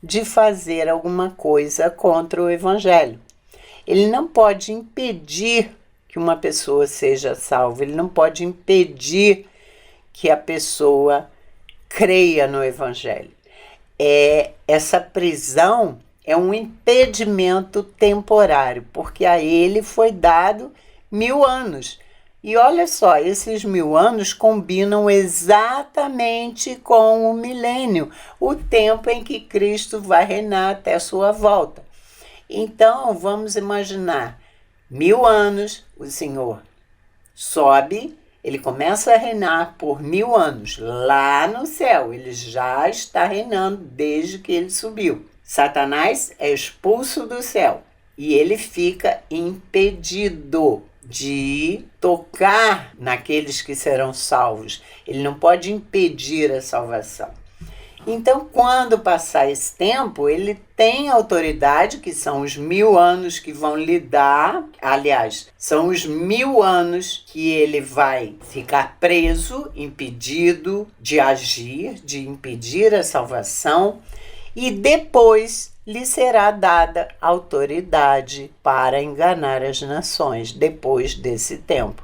de fazer alguma coisa contra o Evangelho. Ele não pode impedir que uma pessoa seja salva, ele não pode impedir que a pessoa creia no Evangelho. Essa prisão é um impedimento temporário, porque a ele foi dado 1000 anos. E olha só, esses 1000 anos combinam exatamente com o milênio, o tempo em que Cristo vai reinar até a sua volta. Então, vamos imaginar, 1000 anos, o Senhor sobe, ele começa a reinar por 1000 anos, lá no céu, ele já está reinando desde que ele subiu. Satanás é expulso do céu e ele fica impedido de tocar naqueles que serão salvos. Ele não pode impedir a salvação. Então, quando passar esse tempo, ele tem autoridade, que são os 1000 anos que vão lhe dar. Aliás, são os 1000 anos que ele vai ficar preso, impedido de agir, de impedir a salvação. E depois lhe será dada autoridade para enganar as nações, depois desse tempo.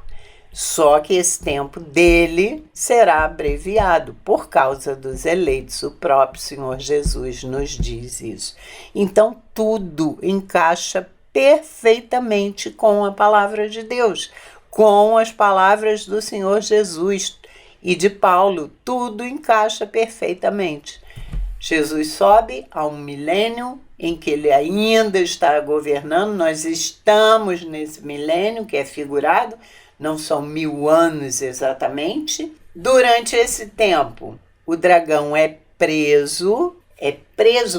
Só que esse tempo dele será abreviado por causa dos eleitos. O próprio Senhor Jesus nos diz isso. Então, tudo encaixa perfeitamente com a palavra de Deus, com as palavras do Senhor Jesus e de Paulo. Tudo encaixa perfeitamente. Jesus sobe a um milênio em que ele ainda está governando. Nós estamos nesse milênio que é figurado, não são 1000 anos exatamente. Durante esse tempo, o dragão é preso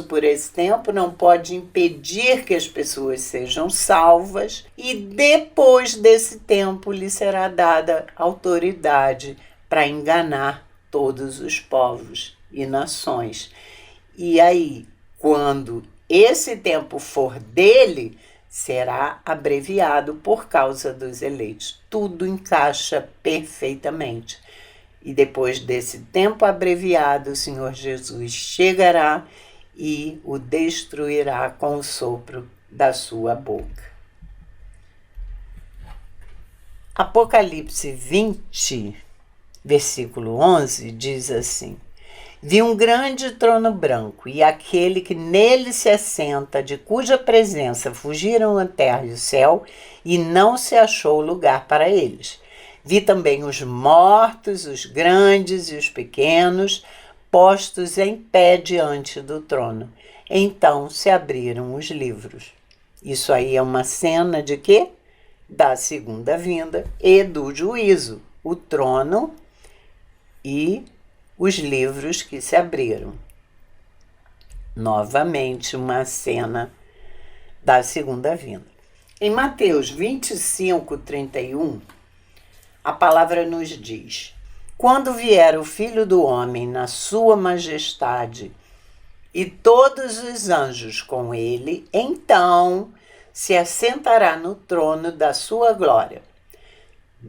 por esse tempo, não pode impedir que as pessoas sejam salvas, e depois desse tempo lhe será dada autoridade para enganar todos os povos e nações. E aí, quando esse tempo for dele, será abreviado por causa dos eleitos. Tudo encaixa perfeitamente. E depois desse tempo abreviado, o Senhor Jesus chegará e o destruirá com o sopro da sua boca. Apocalipse 20, versículo 11, diz assim: Vi um grande trono branco, e aquele que nele se assenta, de cuja presença fugiram a terra e o céu, e não se achou lugar para eles. Vi também os mortos, os grandes e os pequenos, postos em pé diante do trono. Então se abriram os livros. Isso aí é uma cena de quê? Da segunda vinda e do juízo. O trono e os livros que se abriram. Novamente uma cena da segunda vinda. Em Mateus 25, 31, a palavra nos diz: Quando vier o Filho do Homem na sua majestade e todos os anjos com ele, então se assentará no trono da sua glória.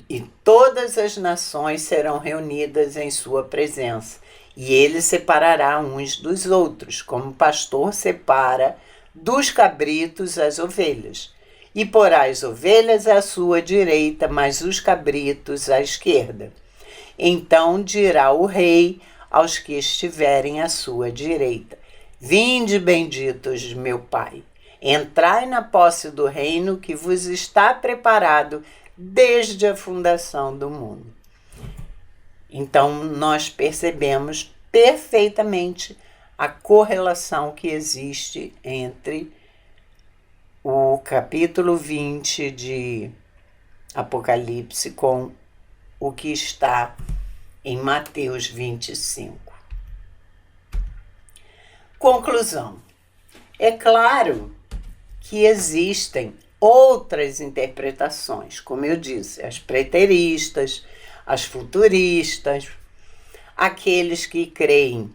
E todas as nações serão reunidas em sua presença, e ele separará uns dos outros, como o pastor separa dos cabritos as ovelhas. E porá as ovelhas à sua direita, mas os cabritos à esquerda. Então dirá o rei aos que estiverem à sua direita: Vinde, benditos de meu Pai, entrai na posse do reino que vos está preparado desde a fundação do mundo. Então, nós percebemos perfeitamente a correlação que existe entre o capítulo 20 de Apocalipse com o que está em Mateus 25. Conclusão. É claro que existem outras interpretações, como eu disse, as preteristas, as futuristas, aqueles que creem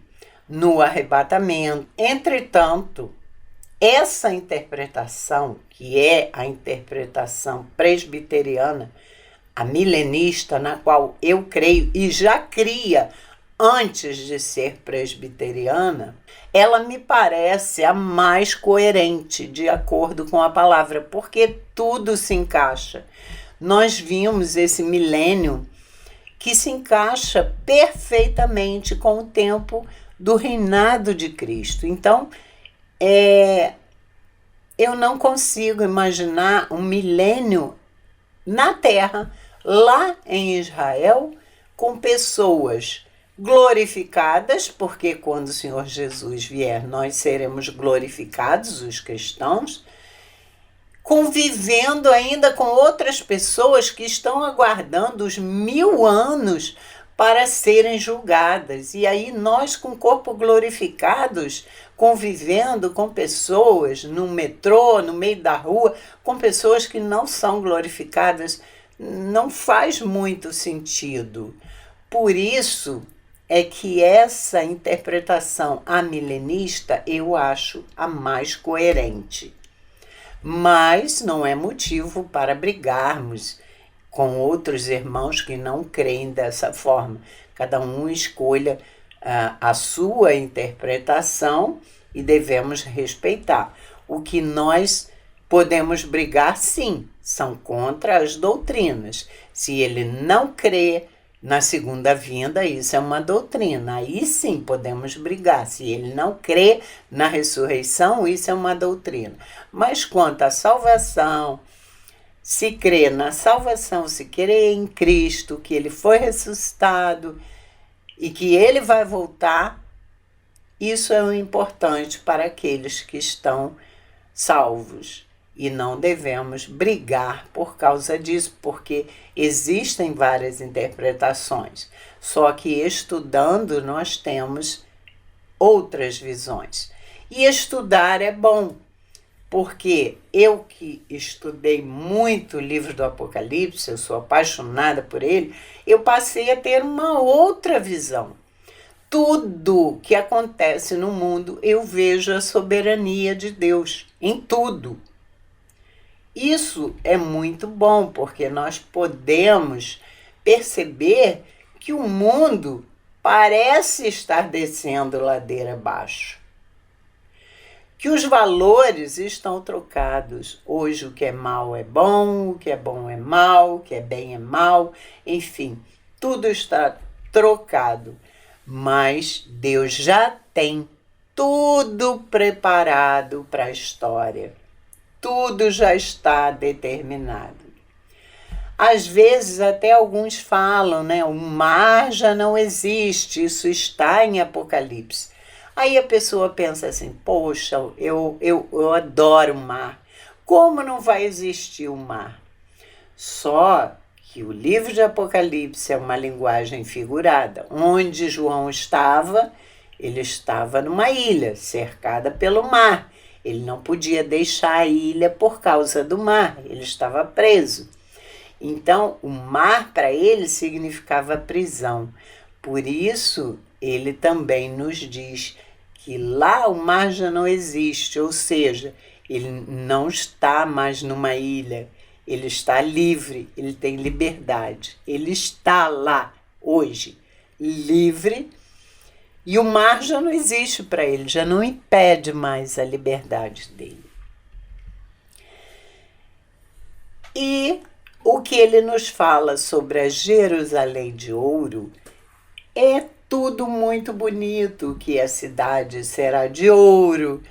no arrebatamento. Entretanto, essa interpretação, que é a interpretação presbiteriana, A milenista, na qual eu creio e já cria antes de ser presbiteriana, ela me parece a mais coerente, de acordo com a palavra, porque tudo se encaixa. Nós vimos esse milênio que se encaixa perfeitamente com o tempo do reinado de Cristo. Então, eu não consigo imaginar um milênio na Terra, lá em Israel, com pessoas glorificadas, porque quando o Senhor Jesus vier, nós seremos glorificados, os cristãos, convivendo ainda com outras pessoas que estão aguardando os 1000 anos para serem julgadas. E aí nós, com o corpo glorificados, convivendo com pessoas no metrô, no meio da rua, com pessoas que não são glorificadas, não faz muito sentido. Por isso é que essa interpretação amilenista eu acho a mais coerente. Mas não é motivo para brigarmos com outros irmãos que não creem dessa forma. Cada um escolha a sua interpretação e devemos respeitar. O que nós podemos brigar, sim, são contra as doutrinas. Se ele não crê na segunda vinda, isso é uma doutrina. Aí sim podemos brigar. Se ele não crê na ressurreição, isso é uma doutrina. Mas quanto à salvação, se crê na salvação, se crê em Cristo, que ele foi ressuscitado e que ele vai voltar, isso é o importante para aqueles que estão salvos. E não devemos brigar por causa disso, porque existem várias interpretações. Só que estudando nós temos outras visões. E estudar é bom, porque eu que estudei muito o livro do Apocalipse, eu sou apaixonada por ele, eu passei a ter uma outra visão. Tudo que acontece no mundo, eu vejo a soberania de Deus em tudo. Isso é muito bom, porque nós podemos perceber que o mundo parece estar descendo ladeira abaixo. Que os valores estão trocados. Hoje o que é mal é bom, o que é bom é mal, o que é bem é mal, enfim, tudo está trocado. Mas Deus já tem tudo preparado para a história. Tudo já está determinado. Às vezes até alguns falam, né? O mar já não existe, isso está em Apocalipse. Aí a pessoa pensa assim, poxa, eu adoro o mar. Como não vai existir o mar? Só que o livro de Apocalipse é uma linguagem figurada. Onde João estava, ele estava numa ilha, cercada pelo mar. Ele não podia deixar a ilha por causa do mar, ele estava preso. Então, o mar para ele significava prisão. Por isso, ele também nos diz que lá o mar já não existe, ou seja, ele não está mais numa ilha, ele está livre, ele tem liberdade. Ele está lá hoje, livre. E o mar já não existe para ele, já não impede mais a liberdade dele. E o que ele nos fala sobre a Jerusalém de ouro é tudo muito bonito, que a cidade será de ouro,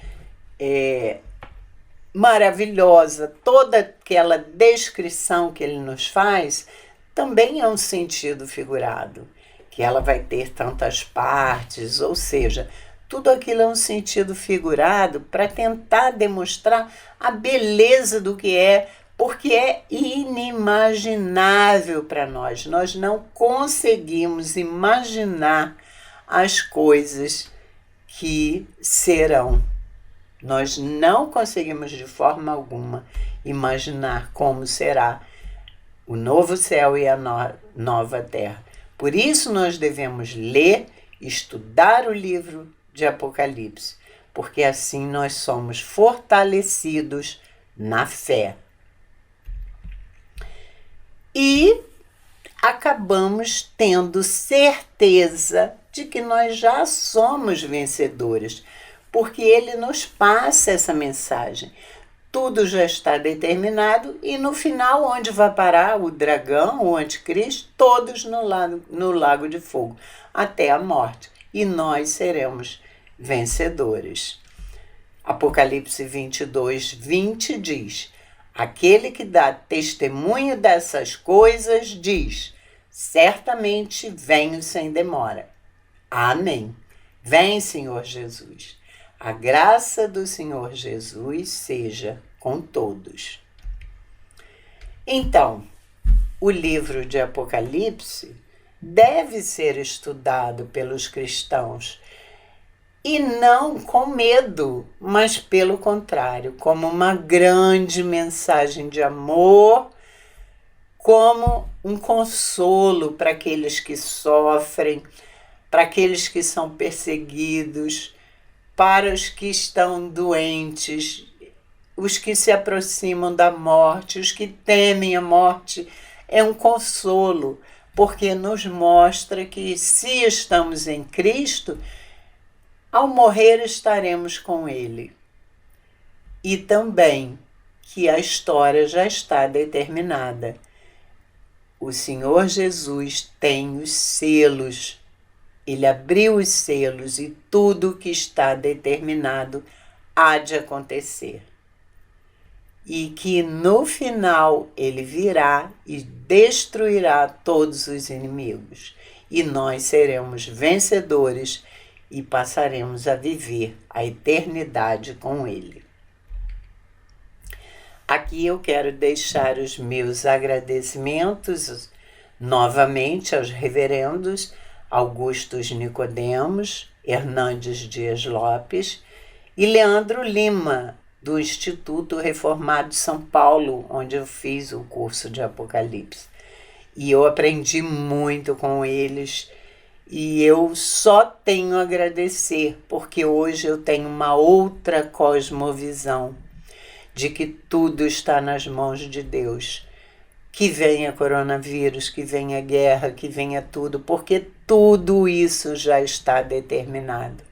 maravilhosa. Toda aquela descrição que ele nos faz também é um sentido figurado. Que ela vai ter tantas partes, ou seja, tudo aquilo é um sentido figurado para tentar demonstrar a beleza do que é, porque é inimaginável para nós. Nós não conseguimos imaginar as coisas que serão. Nós não conseguimos de forma alguma imaginar como será o novo céu e a nova terra. Por isso nós devemos ler, estudar o livro de Apocalipse, porque assim nós somos fortalecidos na fé. E acabamos tendo certeza de que nós já somos vencedores, porque ele nos passa essa mensagem. Tudo já está determinado e no final, onde vai parar o dragão, o anticristo? Todos no lago de fogo, até a morte. E nós seremos vencedores. Apocalipse 22:20 diz: aquele que dá testemunho dessas coisas diz: certamente venho sem demora. Amém. Vem, Senhor Jesus. A graça do Senhor Jesus seja com todos. Então, o livro de Apocalipse deve ser estudado pelos cristãos, e não com medo, mas pelo contrário, como uma grande mensagem de amor, como um consolo para aqueles que sofrem, para aqueles que são perseguidos, para os que estão doentes, os que se aproximam da morte, os que temem a morte. É um consolo, porque nos mostra que se estamos em Cristo, ao morrer estaremos com Ele. E também que a história já está determinada. O Senhor Jesus tem os selos. Ele abriu os selos e tudo o que está determinado há de acontecer. E que no final ele virá e destruirá todos os inimigos. E nós seremos vencedores e passaremos a viver a eternidade com ele. Aqui eu quero deixar os meus agradecimentos novamente aos reverendos Augustus Nicodemos, Hernandes Dias Lopes e Leandro Lima, do Instituto Reformado São Paulo, onde eu fiz o curso de Apocalipse. E eu aprendi muito com eles e eu só tenho a agradecer, porque hoje eu tenho uma outra cosmovisão de que tudo está nas mãos de Deus. Que venha coronavírus, que venha guerra, que venha tudo, porque tudo isso já está determinado.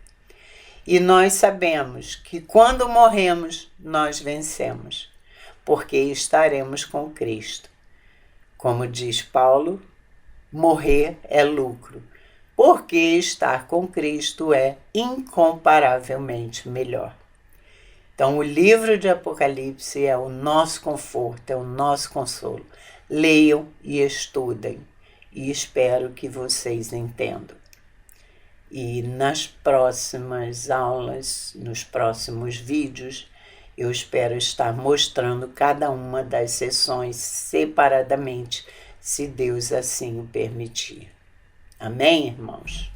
E nós sabemos que quando morremos, nós vencemos, porque estaremos com Cristo. Como diz Paulo, morrer é lucro, porque estar com Cristo é incomparavelmente melhor. Então, o livro de Apocalipse é o nosso conforto, é o nosso consolo. Leiam e estudem, e espero que vocês entendam. E nas próximas aulas, nos próximos vídeos, eu espero estar mostrando cada uma das sessões separadamente, se Deus assim o permitir. Amém, irmãos?